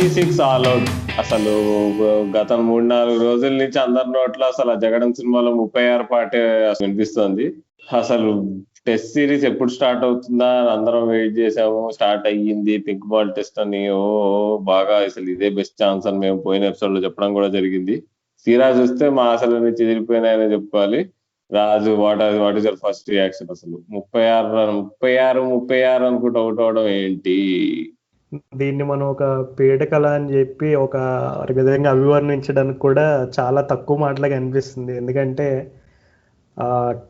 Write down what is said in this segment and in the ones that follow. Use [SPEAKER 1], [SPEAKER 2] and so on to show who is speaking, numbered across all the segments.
[SPEAKER 1] 36 all out. అసలు గత 3-4 రోజుల నుంచి అందరి నోట్లో అసలు జగడం సినిమాలో 36 పాటే వినిపిస్తుంది. అసలు టెస్ట్ సిరీస్ ఎప్పుడు స్టార్ట్ అవుతుందా అని అందరం వెయిట్ చేసాము. స్టార్ట్ అయ్యింది పింక్ బాల్ టెస్ట్ అని. బాగా అసలు ఇదే బెస్ట్ ఛాన్స్ అని మేము పోయిన ఎపిసోడ్ లో చెప్పడం కూడా జరిగింది. తీరా చూస్తే మా అసలు చెదిరిపోయినాయని చెప్పుకోవాలి. Raju what is your first reaction? అసలు 36 అనుకుంటూ అవుట్ అవడం ఏంటి?
[SPEAKER 2] దీన్ని మనం ఒక పీడకల అని చెప్పి ఒక విధంగా అభివర్ణించడానికి కూడా చాలా తక్కువ మాటలుగా అనిపిస్తుంది. ఎందుకంటే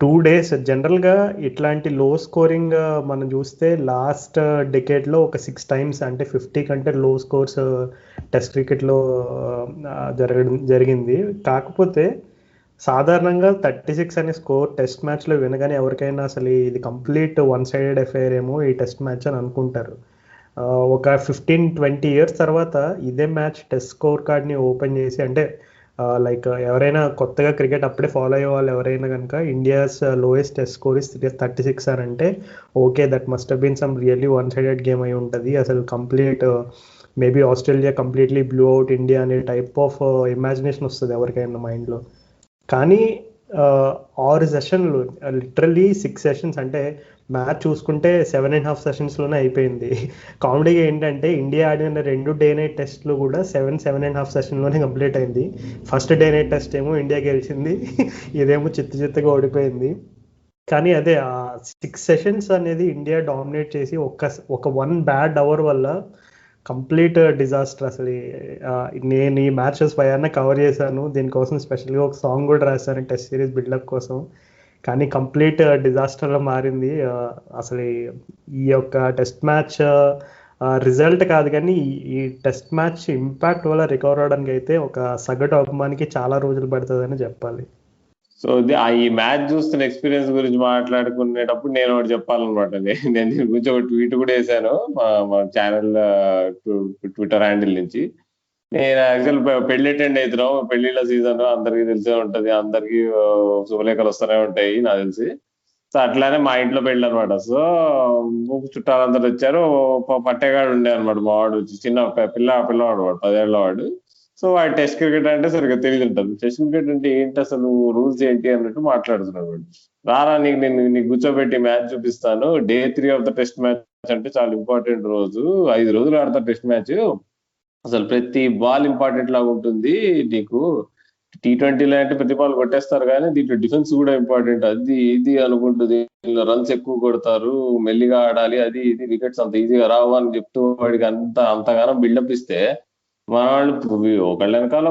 [SPEAKER 2] 2 days జనరల్గా ఇట్లాంటి లో స్కోరింగ్ మనం చూస్తే లాస్ట్ డెకేడ్లో ఒక 6 times అంటే 50 కంటే లో స్కోర్స్ టెస్ట్ క్రికెట్లో జరిగింది. కాకపోతే సాధారణంగా 36 అనే స్కోర్ టెస్ట్ మ్యాచ్లో వినగానే ఎవరికైనా అసలు ఇది కంప్లీట్ వన్ సైడెడ్ అఫైర్ ఏమో ఈ టెస్ట్ మ్యాచ్ అని అనుకుంటారు. ఒక 15-20 years తర్వాత ఇదే మ్యాచ్ టెస్ట్ స్కోర్ కార్డ్ని ఓపెన్ చేసి, అంటే లైక్ ఎవరైనా కొత్తగా క్రికెట్ అప్పుడే ఫాలో అయ్యే వాళ్ళు ఎవరైనా కనుక India's lowest test score is 36 అని అంటే okay, that must have been some really one sided game అయి ఉంటుంది. అసలు complete maybe Australia completely blew out India అనే టైప్ ఆఫ్ ఇమాజినేషన్ వస్తుంది ఎవరికైనా మైండ్లో. కానీ 6 సెషన్లు, లిటరల్లీ 6 sessions, అంటే మ్యాచ్ చూసుకుంటే 7.5 sessions అయిపోయింది. కామెడీగా ఏంటంటే ఇండియా ఆడిన 2 డే నైట్ టెస్ట్లు కూడా 7.5 sessions కంప్లీట్ అయింది. ఫస్ట్ డే నైట్ టెస్ట్ ఏమో ఇండియా గెలిచింది, ఇదేమో చిత్తుగా ఓడిపోయింది. కానీ అదే 6 sessions అనేది ఇండియా డామినేట్ చేసి ఒక 1 bad hour వల్ల కంప్లీట్ డిజాస్టర్. అసలు నేను ఈ మ్యాచెస్ పైన కవర్ చేశాను, దీనికోసం స్పెషల్గా ఒక సాంగ్ కూడా రాశాను టెస్ట్ సిరీస్ బిల్డప్ కోసం. కానీ కంప్లీట్ డిజాస్టర్లో మారింది. అసలు ఈ యొక్క టెస్ట్ మ్యాచ్ రిజల్ట్ కాదు కానీ ఈ టెస్ట్ మ్యాచ్ ఇంపాక్ట్ వల్ల రికవర్ అవడానికి అయితే ఒక సగటు అభిమానికి చాలా రోజులు పడుతుందని చెప్పాలి.
[SPEAKER 1] సో ఈ మ్యాచ్ చూస్తున్న ఎక్స్పీరియన్స్ గురించి మాట్లాడుకునేటప్పుడు నేను ఒకటి చెప్పాలన్నమాట. నేను దీని గురించి ఒక ట్వీట్ కూడా వేసాను మా ఛానల్ ట్విట్టర్ హ్యాండిల్ నుంచి. నేను యాక్చువల్ పెళ్లి అటెండ్ అవుతున్నాం, పెళ్లిళ్ళ సీజన్ అందరికి తెలిసే ఉంటది, అందరికి శుభలేఖలు వస్తూనే ఉంటాయి నాకు తెలిసి. సో అట్లానే మా ఇంట్లో పెళ్ళి అనమాట. సో చుట్టాలందరూ వచ్చారు. పట్టేగాడు ఉండే అనమాట మా వాడు, చిన్న పిల్లవాడు వాడు 10 ఏళ్ల వాడు. సో వాడు టెస్ట్ క్రికెట్ అంటే సరిగ్గా తెలియదు ఉంటుంది. టెస్ట్ క్రికెట్ అంటే ఏంటి అసలు, రూల్స్ ఏంటి అన్నట్టు మాట్లాడుతున్నాడు వాడు. రారా నీకు కూర్చోబెట్టి మ్యాచ్ చూపిస్తాను, Day 3 of the test match అంటే చాలా ఇంపార్టెంట్ రోజు, 5 రోజులు ఆడతారు టెస్ట్ మ్యాచ్, అసలు ప్రతి బాల్ ఇంపార్టెంట్ లాగా ఉంటుంది నీకు. T20 అంటే ప్రతి బాల్ కొట్టేస్తారు కానీ దీంట్లో డిఫెన్స్ కూడా ఇంపార్టెంట్, అది ఇది అనుకుంటుంది, దీనిలో రన్స్ ఎక్కువ కొడతారు, మెల్లిగా ఆడాలి, అది ఇది, వికెట్స్ అంత ఈజీగా రావు అని చెప్తూ వాడికి అంతగానో బిల్డప్ ఇస్తే మన వాళ్ళు ఒకళ్ళ వెనకాల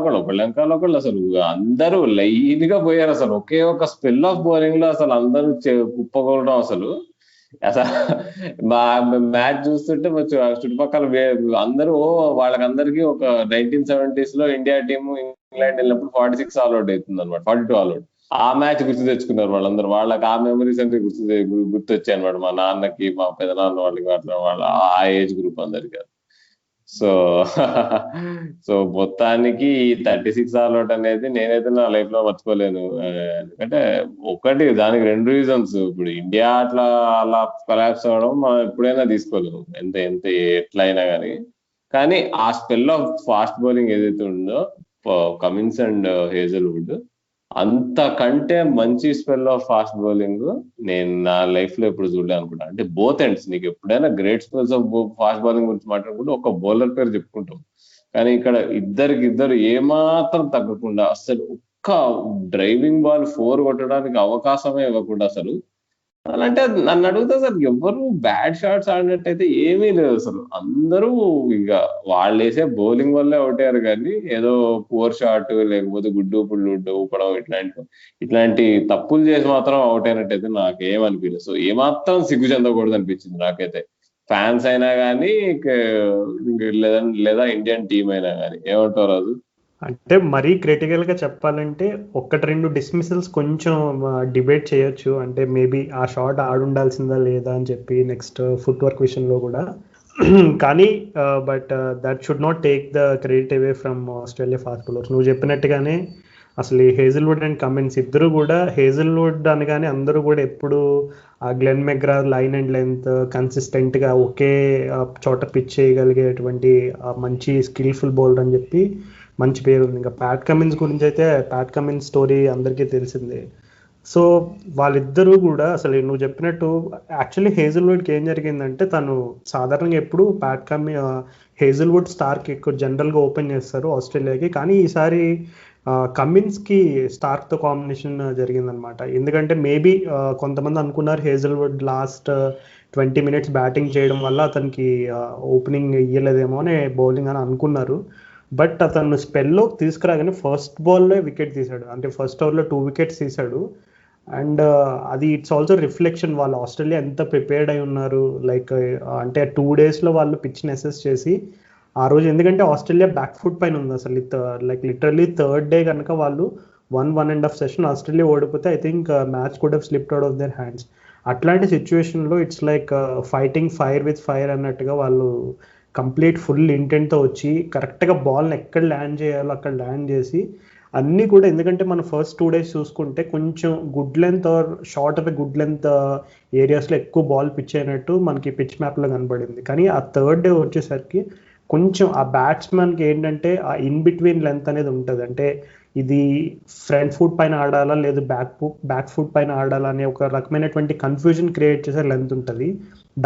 [SPEAKER 1] ఒకళ్ళు అసలు అందరూ లైన్ గా పోయారు. అసలు ఒకే ఒక స్పెల్ ఆఫ్ బౌలింగ్ లో అసలు అందరూ కుప్పకూడడం. అసలు మా మ్యాచ్ చూస్తుంటే చుట్టుపక్కల అందరూ వాళ్ళకందరికీ ఒక 1970s లో ఇండియా టీము ఇంగ్లాండ్ వెళ్ళినప్పుడు 46 ఆల్అౌట్ అవుతుంది అనమాట, 42 ఆల్అౌట్. ఆ మ్యాచ్ గుర్తు తెచ్చుకున్నారు వాళ్ళందరూ. వాళ్ళకి ఆ మెమరీస్ అంటే గుర్తొచ్చాయి అనమాట. మా నాన్నకి, మా పెదనాన్న వాళ్ళకి, అట్లా వాళ్ళ ఆ ఏజ్ గ్రూప్ అందరికి. సో మొత్తానికి 36 ఆల్అౌట్ అనేది నేనైతే నా లైఫ్ లో మర్చిపోలేను. ఎందుకంటే ఒకటి దానికి 2 రీజన్స్. ఇప్పుడు ఇండియా అలా కొలాప్స్ అవ్వడం మనం ఎప్పుడైనా తీసుకోలేము, ఎంత ఎంత ఎట్లా అయినా కానీ ఆ స్పెల్ ఆఫ్ ఫాస్ట్ బౌలింగ్ ఏదైతే ఉందో కమిన్స్ అండ్ హేజల్వుడ్, అంతకంటే మంచి స్పెల్ ఆఫ్ ఫాస్ట్ బౌలింగ్ నేను నా లైఫ్ లో ఎప్పుడు చూడలే అనుకుంటా. అంటే బోత్ ఎండ్స్, నీకు ఎప్పుడైనా great spells of fast bowling గురించి మాట్లాడుకుంటే ఒక బౌలర్ పేరు చెప్పుకుంటాం, కానీ ఇక్కడ ఇద్దరు ఏమాత్రం తగ్గకుండా అసలు ఒక్క డ్రైవింగ్ బాల్ 4 కొట్టడానికి అవకాశమే ఇవ్వకుండా, అసలు అంటే నన్ను అడిగితే అసలు ఎవరు బ్యాడ్ షాట్స్ ఆడినట్టయితే ఏమీ లేదు. అసలు అందరూ ఇక వాళ్ళు వేసే బౌలింగ్ వల్లే అవుట్ అయ్యారు, కానీ ఏదో పువర్ షాట్ లేకపోతే గుడ్డు పుల్లు ఊపడం ఇట్లాంటి తప్పులు చేసి మాత్రం అవుట్ అయినట్టయితే నాకు ఏమనిపించలేదు. సో ఏమాత్రం సిగ్గు చెందకూడదు అనిపించింది నాకైతే, ఫ్యాన్స్ అయినా కానీ లేదా ఇండియన్ టీం అయినా కానీ. ఏమంటారు రాజు?
[SPEAKER 2] అంటే మరీ క్రిటికల్గా చెప్పాలంటే 1-2 డిస్మిసల్స్ కొంచెం డిబేట్ చేయొచ్చు, అంటే మేబీ ఆ షాట్ ఆడుండాల్సిందా లేదా అని చెప్పి నెక్స్ట్ ఫుట్ వర్క్ విషయంలో కూడా. కానీ but that should not take the credit away from Australia fast bowlers. నువ్వు చెప్పినట్టుగానే అసలు ఈ హేజల్వుడ్ అండ్ కమిన్స్ ఇద్దరు కూడా, హేజల్వుడ్ అనగానే అందరూ కూడా ఎప్పుడు ఆ Glenn McGrath line and length కన్సిస్టెంట్గా ఒకే చోట పిచ్ చేయగలిగేటువంటి మంచి స్కిల్ఫుల్ బౌలర్ అని చెప్పి మంచి పేరు ఉంది. ఇంకా ప్యాట్ కమిన్స్ గురించి అయితే ప్యాట్ కమిన్స్ స్టోరీ అందరికీ తెలిసిందే. సో వాళ్ళిద్దరూ కూడా అసలు నువ్వు చెప్పినట్టు యాక్చువల్లీ హేజల్వుడ్కి ఏం జరిగిందంటే, తను సాధారణంగా ఎప్పుడు హేజల్వుడ్ స్టార్క్ ఎక్కువ జనరల్గా ఓపెన్ చేస్తారు ఆస్ట్రేలియాకి, కానీ ఈసారి కమిన్స్కి స్టార్క్తో కాంబినేషన్ జరిగిందనమాట. ఎందుకంటే మేబీ కొంతమంది అనుకున్నారు హేజల్వుడ్ లాస్ట్ 20 minutes బ్యాటింగ్ చేయడం వల్ల అతనికి ఓపెనింగ్ ఇయ్యలేదేమో అని బౌలింగ్ అని అనుకున్నారు. బట్ అతను స్పెల్లో తీసుకురాగానే ఫస్ట్ బాల్లో వికెట్ తీశాడు, అంటే ఫస్ట్ ఓవర్లో 2 wickets తీశాడు. అండ్ అది ఇట్స్ ఆల్సో రిఫ్లెక్షన్ వాళ్ళు ఆస్ట్రేలియా ఎంత ప్రిపేర్డ్ అయి ఉన్నారు. లైక్ అంటే 2 daysలో వాళ్ళు పిచ్ని అసెస్ చేసి ఆ రోజు, ఎందుకంటే ఆస్ట్రేలియా బ్యాక్ ఫుట్ పైన ఉంది అసలు, లైక్ లిటరలీ థర్డ్ డే కనుక వాళ్ళు 1.5 session ఆస్ట్రేలియా ఓడిపోతే I think match could have slipped out of their hands. అట్లాంటి సిచ్యువేషన్లో it's like fighting fire with fire అన్నట్టుగా వాళ్ళు కంప్లీట్ ఫుల్ ఇంటెంట్తో వచ్చి కరెక్ట్గా బాల్ని ఎక్కడ ల్యాండ్ చేయాలో అక్కడ ల్యాండ్ చేసి అన్నీ కూడా, ఎందుకంటే మనం ఫస్ట్ 2 days చూసుకుంటే కొంచెం good length or short of a good length ఏరియాస్లో ఎక్కువ బాల్ పిచ్ అయినట్టు మనకి పిచ్ మ్యాప్లో కనబడింది. కానీ ఆ థర్డ్ డే వచ్చేసరికి కొంచెం ఆ బ్యాట్స్మెన్కి ఏంటంటే ఆ ఇన్ బిట్వీన్ లెంత్ అనేది ఉంటుంది. అంటే ఇది ఫ్రంట్ ఫుట్ పైన ఆడాలా లేదు బ్యాక్ ఫుట్ పైన ఆడాలా అనే ఒక రకమైనటువంటి కన్ఫ్యూజన్ క్రియేట్ చేసే లెంత్ ఉంటుంది.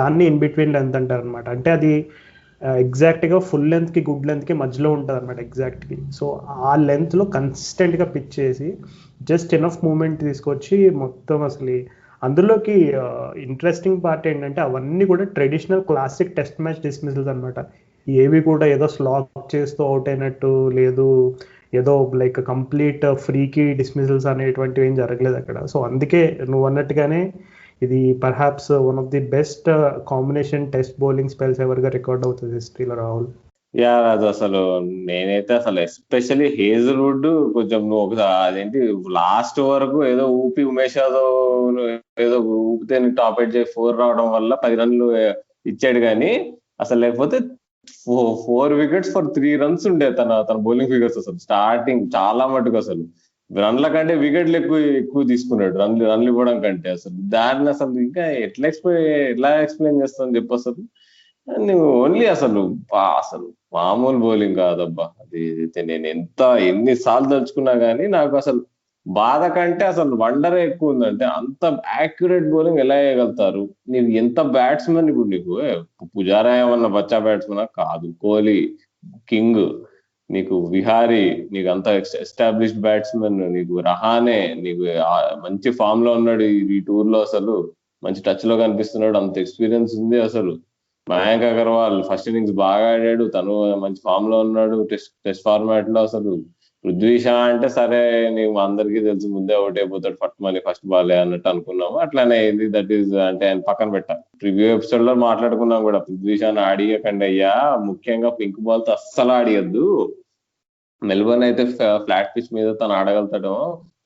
[SPEAKER 2] దాన్ని ఇన్ బిట్వీన్ లెంత్ అంటారు అనమాట. అంటే అది ఎగ్జాక్ట్గా ఫుల్ లెంత్కి గుడ్ లెంత్కి మధ్యలో ఉంటుంది అనమాట ఎగ్జాక్ట్లీ. సో ఆ లెంత్లో కన్సిస్టెంట్గా పిచ్ చేసి జస్ట్ ఎనఫ్ మూమెంట్ తీసుకొచ్చి మొత్తం అసలు అందులోకి ఇంట్రెస్టింగ్ పార్ట్ ఏంటంటే అవన్నీ కూడా traditional classic test match dismissals అనమాట. ఏవి కూడా ఏదో స్లాగ్ చేస్తూ అవుట్ అయినట్టు లేదు, ఏదో లైక్ కంప్లీట్ ఫ్రీకి డిస్మిసల్స్ అనేటువంటివి ఏం జరగలేదు అక్కడ. సో అందుకే నువ్వు అన్నట్టుగానే ఇది perhaps one of the best combination test bowling spells ఎవరిగా రికార్డ్ అవుతుంది హిస్టరీలో, రాహుల్.
[SPEAKER 1] యా అది అసలు నేనైతే అసలు ఎస్పెషల్లీ హేజల్వుడ్ కొంచెం నువ్వు అదేంటి లాస్ట్ వరకు ఏదో ఉమేష్ యాదవ్ ఏదో ఊపితే టాప్ ఎయిట్ చేసి 4 రావడం వల్ల 10 runs ఇచ్చాడు. కానీ అసలు లేకపోతే 4 wickets for 3 runs ఉండే తన బౌలింగ్ ఫిగర్స్. అసలు స్టార్టింగ్ చాలా మటుకు అసలు రన్ల కంటే వికెట్లు ఎక్కువ తీసుకున్నాడు, రన్లు ఇవ్వడం కంటే. అసలు దాన్ని అసలు ఇంకా ఎట్లా ఎక్స్ప్లెయిన్ చేస్తాను చెప్పు. అసలు నువ్వు ఓన్లీ అసలు మామూలు బౌలింగ్ కాదబ్బా అది. నేను ఎన్నిసార్లు తలుచుకున్నా గానీ నాకు అసలు బాధ కంటే అసలు వండరే ఎక్కువ ఉందంటే అంత యాక్యురేట్ బౌలింగ్ ఎలా వేయగలుగుతారు. నీకు ఎంత బ్యాట్స్మెన్, ఇప్పుడు నీకు పుజారా ఏమన్నా బచ్చా బ్యాట్స్మెన్ కాదు, కోహ్లీ కింగ్, నీకు విహారీ, నీకు అంత ఎస్టాబ్లిష్డ్ బ్యాట్స్మెన్, నీకు రహానే, నీకు మంచి ఫామ్ లో ఉన్నాడు ఈ టూర్ లో, అసలు మంచి టచ్ లో కనిపిస్తున్నాడు, అంత ఎక్స్పీరియన్స్ ఉంది. అసలు మయాంక్ అగర్వాల్ ఫస్ట్ ఇన్నింగ్స్ బాగా ఆడాడు, తను మంచి ఫామ్ లో ఉన్నాడు టెస్ట్ ఫార్మాట్ లో. అసలు పృథ్వీ షా అంటే సరే నీకు అందరికీ తెలుసు ముందే అవుట్ అయిపోతాడు ఫస్ట్ బాలే అన్నట్టు అనుకున్నాము. అట్లానే ఇది దట్ ఈస్ అంటే ఆయన పక్కన పెట్టాలి. ప్రివ్యూ ఎపిసోడ్ లో మాట్లాడుకున్నాం కూడా, పృథ్వీ షాని ఆడియకండి అయ్యా, ముఖ్యంగా పింక్ బాల్ తో అస్సలు ఆడియద్దు. మెల్బర్న్ అయితే ఫ్లాట్ పిచ్ మీద తను ఆడగలుగుతాడో,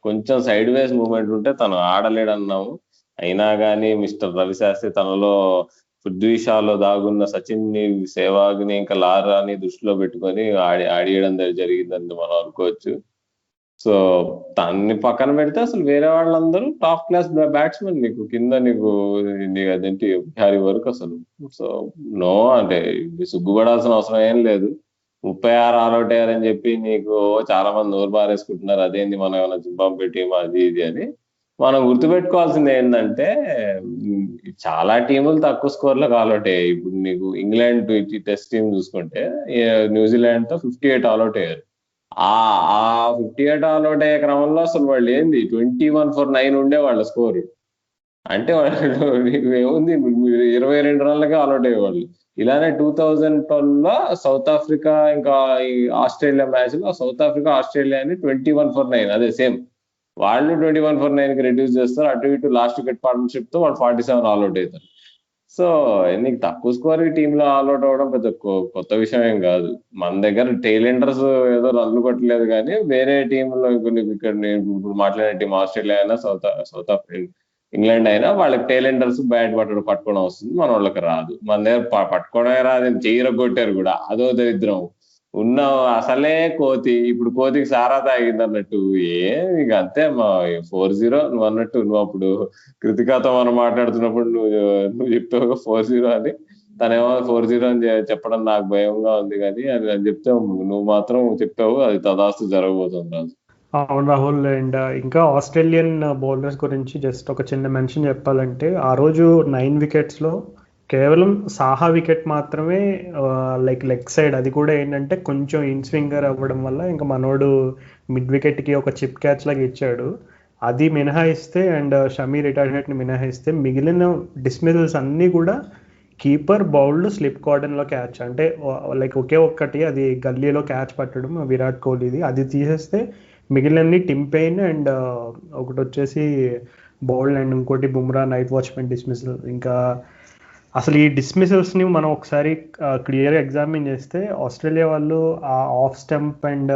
[SPEAKER 1] కొంచెం సైడ్ వేస్ మూవ్మెంట్ ఉంటే తను ఆడలేడు అన్నాము. అయినా కానీ మిస్టర్ రవిశాస్త్రి తనలో పృథ్వీ షాలో దాగున్న సచిన్ ని, సేవాగ్ని, ఇంకా లారాని దృష్టిలో పెట్టుకొని ఆడియడం జరిగిందని మనం అనుకోవచ్చు. సో తన్ని పక్కన పెడితే అసలు వేరే వాళ్ళందరూ టాప్ క్లాస్ బ్యాట్స్మెన్. నీకు కింద నీకు అదేంటి హ్యారీ వరకు అసలు. సో నో అంటే సిగ్గుపడాల్సిన అవసరం ఏం లేదు. 36 ఆల్అౌట్ అయ్యారని చెప్పి నీకు చాలా మంది నోరు బారేసుకుంటున్నారు, అదేంది మనం ఏమైనా జింబాబ్వే టీం అది ఇది అని. మనం గుర్తుపెట్టుకోవాల్సింది ఏంటంటే చాలా టీములు తక్కువ స్కోర్లకు ఆల్అౌట్ అయ్యాయి. ఇప్పుడు నీకు ఇంగ్లాండ్ టెస్ట్ టీం చూసుకుంటే న్యూజిలాండ్ తో 58 ఆల్అౌట్ అయ్యారు. ఆ 58 ఆల్అౌట్ అయ్యే క్రమంలో అసలు వాళ్ళు ఏంది 21 for 9 ఉండే వాళ్ళ స్కోరు. అంటే వాళ్ళు నీకు ఏముంది 22 రన్లకే ఆల్అౌట్ అయ్యేవాళ్ళు. ఇలానే 2012 లో సౌత్ ఆఫ్రికా ఇంకా ఈ ఆస్ట్రేలియా మ్యాచ్ లో సౌత్ ఆఫ్రికా ఆస్ట్రేలియాని 21 for 9 అదే సేమ్ వాళ్ళు 21 for 9 కి రెడ్యూస్ చేస్తారు. అటు ఇటు లాస్ట్ వికెట్ పార్ట్నర్షిప్ తో వాళ్ళు 47 ఆల్అౌట్ అవుతారు. సో నీకు తక్కువ స్కోర్ ఈ టీంలో ఆల్అౌట్ అవ్వడం పెద్ద కొత్త విషయం ఏం కాదు. మన దగ్గర టైలెండర్స్ ఏదో రన్లు కొట్టలేదు కానీ వేరే టీంలో ఇక్కడ నేను ఇప్పుడు మాట్లాడే టీం ఆస్ట్రేలియా అయినా సౌత్ ఆఫ్రికా ఇంగ్లాండ్ అయినా వాళ్ళకి టైలెండర్స్ బ్యాట్ పట్టుకోవడం వస్తుంది, మన వాళ్ళకి రాదు. మన దగ్గర పట్టుకోవడమే రాదు, చెయ్యి కొట్టారు కూడా, అదో దరిద్రం. ఉన్న అసలే కోతి, ఇప్పుడు కోతికి సారా తాగింది అన్నట్టు. ఇక అంతే మా 4-0. నువ్వు అన్నట్టు నువ్వు అప్పుడు కృతికాతో మనం మాట్లాడుతున్నప్పుడు నువ్వు చెప్పావు 4-0 అని. తనేమో 4-0 అని చెప్పడం నాకు భయంగా ఉంది, కానీ అని చెప్తే నువ్వు మాత్రం చెప్పావు అది తదాస్తు జరగబోతుంది రాజు.
[SPEAKER 2] అవును రాహుల్. అండ్ ఇంకా ఆస్ట్రేలియన్ బౌలర్స్ గురించి జస్ట్ ఒక చిన్న మెన్షన్ చెప్పాలంటే, ఆ రోజు 9 వికెట్స్లో కేవలం సాహా వికెట్ మాత్రమే లెగ్ సైడ్, అది కూడా ఏంటంటే కొంచెం ఇన్ స్వింగర్ అవ్వడం వల్ల ఇంకా మనోడు మిడ్ వికెట్కి ఒక చిప్ క్యాచ్ లాగా ఇచ్చాడు. అది మినహాయిస్తే అండ్ షమీ రిటైర్మెంట్ని మినహాయిస్తే మిగిలిన డిస్మిసల్స్ అన్నీ కూడా కీపర్ బౌల్డ్ స్లిప్ కార్డన్లో క్యాచ్. అంటే ఒకే ఒక్కటి అది గల్లీలో క్యాచ్ పట్టడం విరాట్ కోహ్లీది. అది తీసేస్తే మిగిలినన్ని టిమ్ పెయిన్ అండ్ ఒకటి వచ్చేసి బౌల్డ్ అండ్ ఇంకోటి బుమ్రా నైట్ వాచ్మెన్ డిస్మిసల్. ఇంకా అసలు ఈ డిస్మిసల్స్ని మనం ఒకసారి క్లియర్గా ఎగ్జామిన్ చేస్తే ఆస్ట్రేలియా వాళ్ళు ఆ ఆఫ్ స్టంప్ అండ్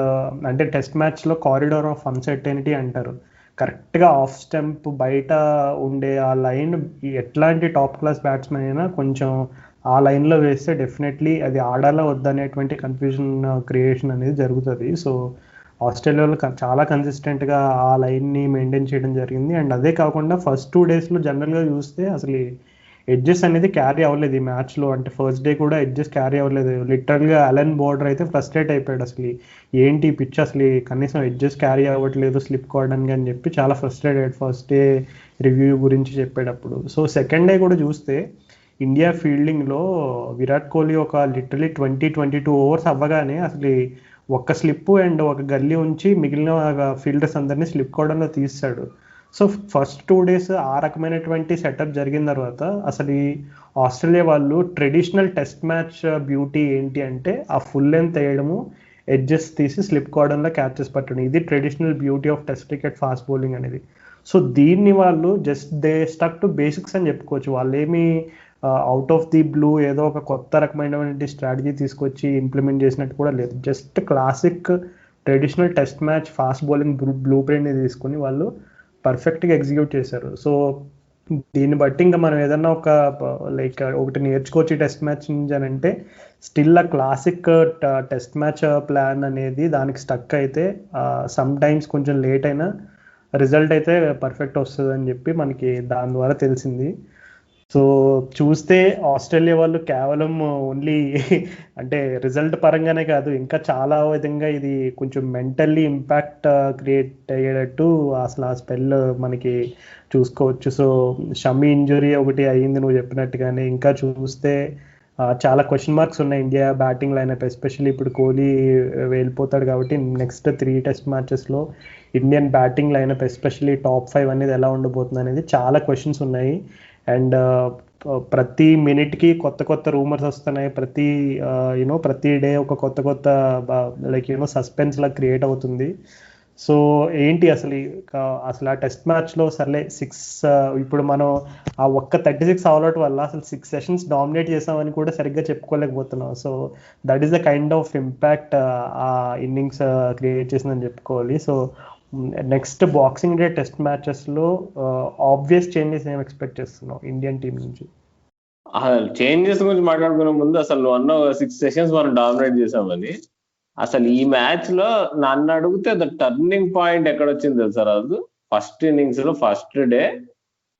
[SPEAKER 2] అంటే టెస్ట్ మ్యాచ్లో కారిడార్ ఆఫ్ అన్సర్టెనిటీ అంటారు. కరెక్ట్గా ఆఫ్ స్టంప్ బయట ఉండే ఆ లైన్ ఎట్లాంటి టాప్ క్లాస్ బ్యాట్స్మెన్ అయినా కొంచెం ఆ లైన్లో వేస్తే డెఫినెట్లీ అది ఆడాలా వద్దనేటువంటి కన్ఫ్యూజన్ క్రియేషన్ అనేది జరుగుతుంది. సో ఆస్ట్రేలియాలో చాలా కన్సిస్టెంట్గా ఆ లైన్ని మెయింటైన్ చేయడం జరిగింది. అండ్ అదే కాకుండా ఫస్ట్ 2 డేస్లో జనరల్గా చూస్తే అసలు ఎడ్జెస్ అనేది క్యారీ అవ్వలేదు ఈ మ్యాచ్లో. అంటే ఫస్ట్ డే కూడా ఎడ్జెస్ క్యారీ అవ్వలేదు. లిటరల్గా అలెన్ బోర్డర్ అయితే ఫ్రస్ట్రేట్ అయిపోయాడు. అసలు ఏంటి పిచ్ అసలు కనీసం ఎడ్జెస్ క్యారీ అవ్వట్లేదు స్లిప్ కార్డన్గా అని చెప్పి చాలా ఫ్రస్ట్రేట్ అయ్యాడు ఫస్ట్ డే రివ్యూ గురించి చెప్పేటప్పుడు. సో సెకండ్ డే కూడా చూస్తే ఇండియా ఫీల్డింగ్లో విరాట్ కోహ్లీ ఒక లిటరలీ 20-22 ఓవర్స్ అవ్వగానే అసలు ఒక్క స్లిప్ అండ్ ఒక గల్లీ ఉంచి మిగిలిన ఫీల్డర్స్ అందరినీ స్లిప్ కార్డన్లో తీస్తాడు. సో ఫస్ట్ 2 డేస్ ఆ రకమైనటువంటి సెటప్ జరిగిన తర్వాత అసలు ఈ ఆస్ట్రేలియా వాళ్ళు ట్రెడిషనల్ టెస్ట్ మ్యాచ్ బ్యూటీ ఏంటి అంటే ఆ ఫుల్ లెంత్ వేయడము, ఎడ్జెస్ తీసి స్లిప్ కార్డన్లో క్యాచెస్ పట్టడం. ఇది traditional beauty of test cricket fast bowling అనేది. సో దీన్ని వాళ్ళు just they stuck to basics అని చెప్పుకోవచ్చు. వాళ్ళు ఏమి అవుట్ ఆఫ్ ది బ్లూ ఏదో ఒక కొత్త రకమైనటువంటి స్ట్రాటజీ తీసుకొచ్చి ఇంప్లిమెంట్ చేసినట్టు కూడా లేదు. Just classic traditional test match fast bowling blue ప్రింట్ని తీసుకుని వాళ్ళు పర్ఫెక్ట్గా ఎగ్జిక్యూట్ చేశారు. సో దీన్ని బట్టి ఇంకా మనం ఏదన్నా ఒకటి నేర్చుకోవచ్చు టెస్ట్ మ్యాచ్ నుంచి అని అంటే స్టిల్ ఆ క్లాసిక్ టెస్ట్ మ్యాచ్ ప్లాన్ అనేది దానికి స్టక్ అయితే సమ్ టైమ్స్ కొంచెం లేట్ అయినా రిజల్ట్ అయితే పర్ఫెక్ట్ వస్తుంది అని చెప్పి మనకి దాని ద్వారా తెలిసింది. సో చూస్తే ఆస్ట్రేలియా వాళ్ళు కేవలం ఓన్లీ అంటే రిజల్ట్ పరంగానే కాదు, ఇంకా చాలా విధంగా ఇది కొంచెం మెంటల్లీ ఇంపాక్ట్ క్రియేట్ అయ్యేటట్టు అసలు ఆ స్పెల్ మనకి చూసుకోవచ్చు. సో షమీ ఇంజురీ ఒకటి అయ్యింది నువ్వు చెప్పినట్టుగానే. ఇంకా చూస్తే చాలా క్వశ్చన్ మార్క్స్ ఉన్నాయి ఇండియా బ్యాటింగ్ లైనప్. ఎస్పెషల్లీ ఇప్పుడు కోహ్లీ వెళ్ళిపోతాడు కాబట్టి నెక్స్ట్ 3 టెస్ట్ మ్యాచెస్లో Indian batting lineup especially top 5 అనేది ఎలా ఉండబోతుంది అనేది చాలా క్వశ్చన్స్ ఉన్నాయి. అండ్ ప్రతి మినిట్కి కొత్త రూమర్స్ వస్తున్నాయి. ప్రతి డే ఒక కొత్త సస్పెన్స్ లా క్రియేట్ అవుతుంది. సో ఏంటి అసలు ఆ టెస్ట్ మ్యాచ్లో సర్లే 6 ఇప్పుడు మనం ఆ ఒక్క 36 అవుట్ వల్ల అసలు 6 సెషన్స్ డామినేట్ చేసామని కూడా సరిగ్గా చెప్పుకోలేకపోతున్నాం. So that is the kind of impact ఆ ఇన్నింగ్స్ క్రియేట్ చేసిందని చెప్పుకోవాలి. So next boxing day test మ్యాచెస్లో ఆబ్వియస్ చేంజెస్ ఏం ఎక్స్పెక్ట్ చేస్తున్నావు ఇండియన్ టీం నుంచి?
[SPEAKER 1] చేంజెస్ గురించి మాట్లాడుకునే ముందు అసలు నువ్వు అన్న 6 సెషన్స్ మనం డామినేట్ చేసామని, అసలు ఈ మ్యాచ్ లో నన్ను అడిగితే ద టర్నింగ్ పాయింట్ ఎక్కడ వచ్చింది తెలుసా రాజు? ఫస్ట్ ఇన్నింగ్స్ లో ఫస్ట్ డే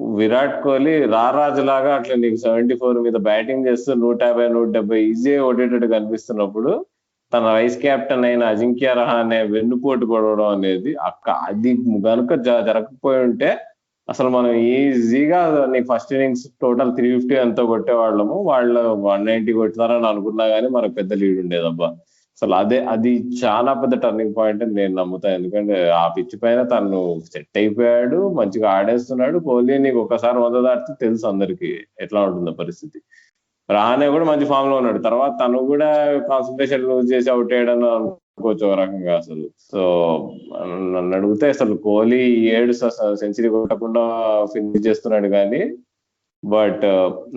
[SPEAKER 1] విరాట్ కోహ్లీ రారాజులాగా అట్లా నీకు 74 మీద బ్యాటింగ్ చేస్తూ 150-170 ఈజీ కొట్టేటట్టు కనిపిస్తున్నప్పుడు తన వైస్ కెప్టెన్ అయిన అజింక్య రహానే వెన్నుపోటు పడవడం అనేది అది కనుక జరగకపోయి ఉంటే అసలు మనం ఈజీగా నీకు ఫస్ట్ ఇన్నింగ్స్ టోటల్ 350 ఎంతో కొట్టేవాళ్ళము, వాళ్ళు 190 కొడతారని అనుకున్నా కానీ మనకు పెద్ద లీడ్ ఉండేదబ్బా. అసలు అది చాలా పెద్ద టర్నింగ్ పాయింట్ అని నేను నమ్ముతాను. ఎందుకంటే ఆ పిచ్ పైన తను సెట్ అయిపోయాడు, మంచిగా ఆడేస్తున్నాడు. కోహ్లీ నీకు ఒకసారి 100 దాటితే తెలుసు అందరికి ఎట్లా ఉంటుందో పరిస్థితి. రహానే కూడా మంచి ఫామ్ లో ఉన్నాడు. తర్వాత తను కూడా కాన్సన్ట్రేషన్ లూజ్ చేసి అవుట్ అయ్యాడని అనుకోవచ్చు ఒక రకంగా అసలు. సో నన్ను అడిగితే అసలు కోహ్లీ 7 సెంచరీ కొట్టకుండా ఫినిష్ చేస్తున్నాడు కానీ, బట్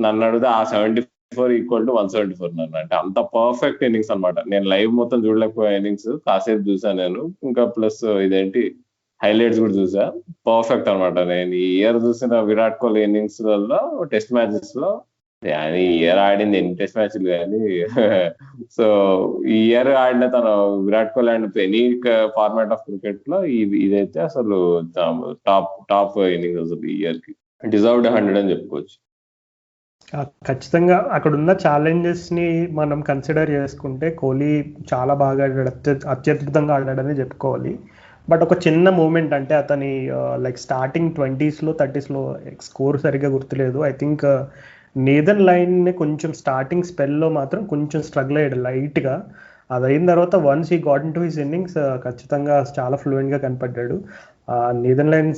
[SPEAKER 1] నన్ను అడిగితే ఆ 74 ఈక్వల్ టు 174 నన్ను అంటే అంత పర్ఫెక్ట్ ఇన్నింగ్స్ అనమాట. నేను లైవ్ మొత్తం చూడలేకపోయా ఇన్నింగ్స్, కాసేపు చూసాను నేను. ఇంకా ప్లస్ ఇదేంటి హైలైట్స్ కూడా చూసా. పర్ఫెక్ట్ అనమాట. నేను ఈ ఇయర్ చూసిన విరాట్ కోహ్లీ ఇన్నింగ్స్ లలో టెస్ట్ మ్యాచెస్ లో అని ఈ ఇయర్ ఆడింది ఎన్ని టెస్ట్ మ్యాచ్లు కానీ సో ఈ ఇయర్ ఆడిన తన విరాట్ కోహ్లీ ఆడిన ఎనీ ఫార్మాట్ ఆఫ్ క్రికెట్ లో ఇదైతే అసలు టాప్ ఇన్నింగ్స్ అసలు ఈ ఇయర్ కి డిజర్వ్డ్ 100 అని చెప్పుకోవచ్చు.
[SPEAKER 2] ఖచ్చితంగా అక్కడ ఉన్న ఛాలెంజెస్ ని మనం కన్సిడర్ చేసుకుంటే కోహ్లీ చాలా బాగా ఆడాడు, అత్యద్భుతంగా ఆడాడని చెప్పుకోవాలి. బట్ ఒక చిన్న మూమెంట్ అంటే అతని like starting 20s 30s score సరిగ్గా గుర్తులేదు. ఐ థింక్ నేదన్ లైన్ కొంచెం స్టార్టింగ్ స్పెల్లో మాత్రం కొంచెం స్ట్రగుల్ అయ్యాడు లైట్గా. అది అయిన తర్వాత వన్స్ ఈ got in to his innings ఖచ్చితంగా చాలా ఫ్లూయెంట్గా కనపడ్డాడు. నేదన్ లైన్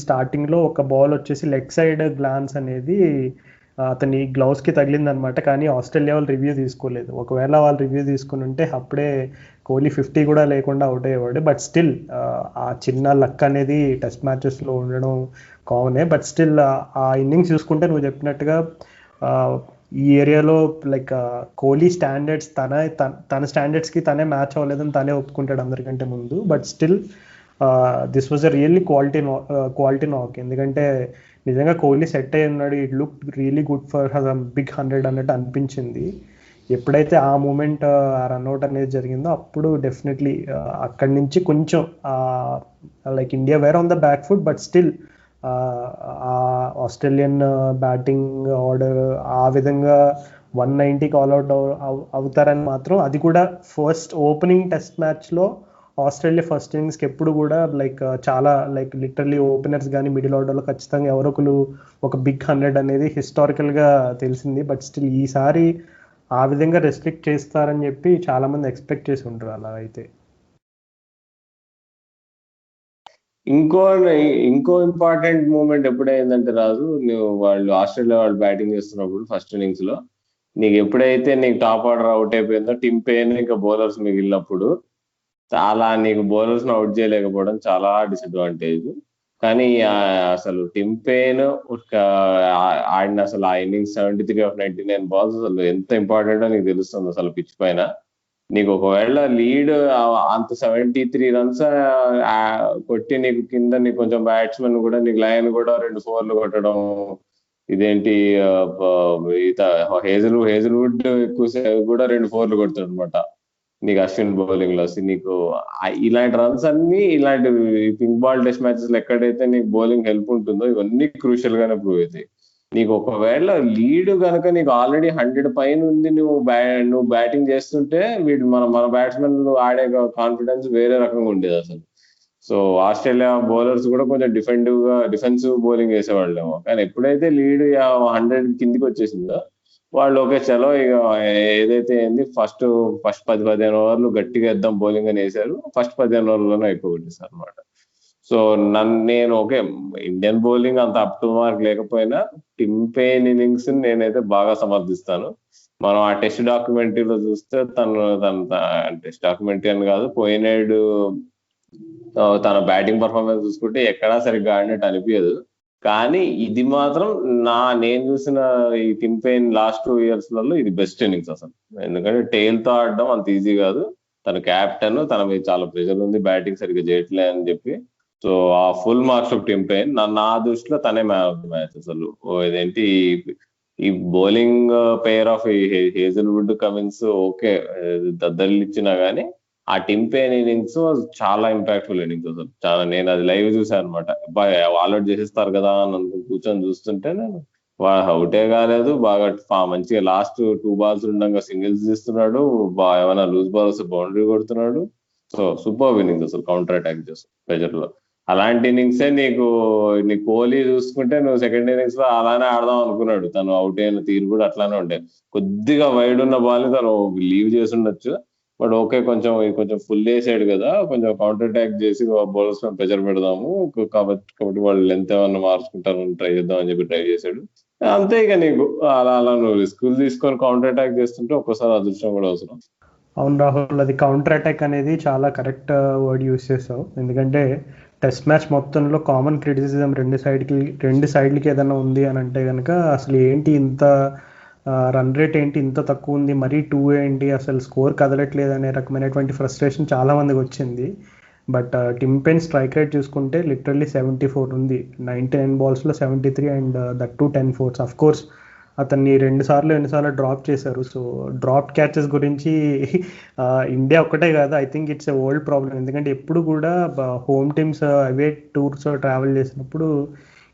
[SPEAKER 2] స్టార్టింగ్లో ఒక బాల్ వచ్చేసి లెగ్ సైడ్ గ్లాన్స్ అనేది అతని గ్లౌస్కి తగిలిందనమాట. కానీ ఆస్ట్రేలియా వాళ్ళు రివ్యూ తీసుకోలేదు. ఒకవేళ వాళ్ళు రివ్యూ తీసుకుని ఉంటే అప్పుడే కోహ్లీ 50 కూడా లేకుండా అవుట్ అయ్యేవాడు. బట్ స్టిల్ ఆ చిన్న లక్ అనేది టెస్ట్ మ్యాచెస్లో ఉండడం కామనే. బట్ స్టిల్ ఆ ఇన్నింగ్స్ చూసుకుంటే నువ్వు చెప్పినట్టుగా ఈ ఏరియాలో లైక్ కోహ్లీ స్టాండర్డ్స్ తన స్టాండర్డ్స్కి తనే మ్యాచ్ అవ్వలేదని తనే ఒప్పుకుంటాడు అందరికంటే ముందు. But still this was a really quality knock. ఎందుకంటే నిజంగా కోహ్లీ సెట్ అయి ఉన్నాడు. It look really good for big 100 అన్నట్టు అనిపించింది. ఎప్పుడైతే ఆ మూమెంట్ ఆ రన్అట్ అనేది జరిగిందో అప్పుడు డెఫినెట్లీ అక్కడి నుంచి కొంచెం like India were on the back foot. But still Australian batting order ఆ విధంగా 190కి ఆల్అౌట్ అవుతారని మాత్రం, అది కూడా ఫస్ట్ ఓపెనింగ్ టెస్ట్ మ్యాచ్లో ఆస్ట్రేలియా ఫస్ట్ ఇన్నింగ్స్కి ఎప్పుడు కూడా లైక్ చాలా లైక్ లిటరలీ ఓపెనర్స్ కానీ మిడిల్ ఆర్డర్లో ఖచ్చితంగా ఎవరొకరు ఒక బిగ్ 100 అనేది హిస్టారికల్గా తెలిసింది. బట్ స్టిల్ ఈసారి ఆ విధంగా రెస్ట్రిక్ట్ చేస్తారని చెప్పి చాలా మంది ఎక్స్పెక్ట్ చేసి ఉంటారు. అలా అయితే
[SPEAKER 1] ఇంకో ఇంపార్టెంట్ మూమెంట్ ఎప్పుడైందంటే రాజు, నువ్వు ఆస్ట్రేలియా వాళ్ళు బ్యాటింగ్ చేస్తున్నప్పుడు ఫస్ట్ ఇన్నింగ్స్ లో నీకు ఎప్పుడైతే నీకు టాప్ ఆర్డర్ అవుట్ అయిపోయిందో టిమ్ పెయిన్ ఇంకా బౌలర్స్ మిగిలినప్పుడు చాలా నీకు బౌలర్స్ ను అవుట్ చేయలేకపోవడం చాలా డిసడ్వాంటేజ్. కానీ అసలు టిమ్ పెయిన్ ఆడిన అసలు ఆ ఇన్నింగ్స్ 73 of 99 balls అసలు ఎంత ఇంపార్టెంటో నీకు తెలుస్తుంది అసలు పిచ్ పైన. నీకు ఒకవేళ లీడ్ అంత 73 runs కొట్టి నీకు కింద నీకు కొంచెం బ్యాట్స్మెన్ కూడా నీకు లయన్ కూడా 2 4 కొట్టడం, ఇదేంటి హేజల్వుడ్ ఎక్కువ కూడా 2 4 కొడతాడు అనమాట నీకు అశ్విన్ బౌలింగ్ లో. నీకు ఇలాంటి రన్స్ అన్ని ఇలాంటి పింక్ బాల్ టెస్ట్ మ్యాచెస్ లో ఎక్కడైతే నీకు బౌలింగ్ హెల్ప్ ఉంటుందో ఇవన్నీ క్రూషియల్ గానే ప్రూవ్ అవుతాయి. నీకు ఒకవేళ లీడ్ కనుక నీకు ఆల్రెడీ 100 పైన ఉంది, నువ్వు బ్యాటింగ్ చేస్తుంటే మన బ్యాట్స్మెన్ ఆడే కాన్ఫిడెన్స్ వేరే రకంగా ఉండేది అసలు. సో ఆస్ట్రేలియా బౌలర్స్ కూడా కొంచెం డిఫెన్సివ్ బౌలింగ్ వేసేవాళ్ళేమో. కానీ ఎప్పుడైతే లీడ్ 100 కిందికి వచ్చేసిందో వాళ్ళు ఓకే చలో ఇక ఏదైతే ఏంది ఫస్ట్ 10-15 ఓవర్లు గట్టిగా వేద్దాం బౌలింగ్ అని వేసారు. ఫస్ట్ 15 ఓవర్లోనే అయిపోగొట్టేసారు అనమాట. సో నేను ఓకే ఇండియన్ బౌలింగ్ అంత అప్ టు మార్క్ లేకపోయినా టిమ్ పెయిన్ ఇన్నింగ్స్ నేనైతే బాగా సమర్థిస్తాను. మనం ఆ టెస్ట్ డాక్యుమెంటరీలో చూస్తే టెస్ట్ డాక్యుమెంటరీ అని కాదు, పోయినాడు తన బ్యాటింగ్ పర్ఫార్మెన్స్ చూసుకుంటే ఎక్కడా సరిగ్గా ఆడినట్టు అనిపించదు. కానీ ఇది మాత్రం నేను చూసిన ఈ టిమ్ పెయిన్ లాస్ట్ 2 yearsలలో ఇది బెస్ట్ ఇన్నింగ్స్ అసలు. ఎందుకంటే టెయిల్ తో ఆడడం అంత ఈజీ కాదు. తన క్యాప్టెన్, తన మీద చాలా ప్రెషర్ ఉంది, బ్యాటింగ్ సరిగ్గా చేయట్లే అని చెప్పి. సో ఆ full marks of Tim Paine నా దృష్టిలో తనే మ్యాన్ ఆఫ్ ది మ్యాచ్ అసలు. ఇదేంటి ఈ bowling pair of Hazlewood, Cummins okay దద్దరిల్లు ఇచ్చినా గానీ ఆ టిమ్ పెయిన్ ఇన్నింగ్స్ చాలా ఇంపాక్ట్ఫుల్ ఇన్నింగ్స్ అసలు. చాలా నేను అది లైవ్ చూసాను అనమాట. ఆల్అౌట్ చేసేస్తారు కదా అని కూర్చొని చూస్తుంటే నేను అవుటే కాలేదు, బాగా మంచిగా లాస్ట్ 2 balls ఉండగా సింగిల్స్ తీస్తున్నాడు, ఏమైనా లూజ్ బాల్స్ బౌండరీ కొడుతున్నాడు. సో సూపర్ ఇన్నింగ్స్ అసలు, కౌంటర్ అటాక్ చేస్తాడు ప్రెజర్ లో. అలాంటి ఇన్నింగ్సే నీకు కోహ్లీ చూసుకుంటే నువ్వు సెకండ్ ఇన్నింగ్స్ లో అలానే ఆడదాం అనుకున్నాడు. తను అవుట్ అయిన తీరు కూడా అట్లానే ఉండే. కొద్దిగా వైడ్ ఉన్న బాల్ ని తను లీవ్ చేసి ఉండొచ్చు. బట్ ఓకే కొంచెం ఫుల్ వేసాడు కదా, కొంచెం కౌంటర్ అటాక్ చేసి బౌలర్స్ మీద ప్రెజర్ పెడదాము కాబట్టి వాళ్ళు లెంత్ ఏమన్నా మార్చుకుంటారని ట్రై చేద్దాం అని చెప్పి ట్రై చేశాడు. అంతే ఇక నీకు అలా నువ్వు రిస్కులు తీసుకొని కౌంటర్ అటాక్ చేస్తుంటే ఒక్కోసారి అదృష్టం కూడా అవసరం.
[SPEAKER 2] అవును రాహుల్, అది కౌంటర్ అటాక్ అనేది చాలా కరెక్ట్ వర్డ్ యూస్ చేసావు. ఎందుకంటే టెస్ట్ మ్యాచ్ మొత్తంలో కామన్ క్రిటిసిజం రెండు సైడ్లకి ఏదైనా ఉంది అని అంటే కనుక అసలు ఏంటి ఇంత రన్ రేట్ ఏంటి ఇంత తక్కువ ఉంది, మరీ 2 ఏంటి, అసలు స్కోర్ కదలట్లేదు అనే రకమైనటువంటి ఫ్రస్ట్రేషన్ చాలా మందికి వచ్చింది. But Tim Paine strike rate చూసుకుంటే లిటరల్లీ 74 ఉంది. 99 balls 73 and that too 10 4s. Of course అతన్ని ఎన్నిసార్లు డ్రాప్ చేశారు. సో డ్రాప్ క్యాచెస్ గురించి ఇండియా ఒక్కటే కాదు, I think it's a world problem. ఎందుకంటే ఎప్పుడు కూడా home teams away tours travel చేసినప్పుడు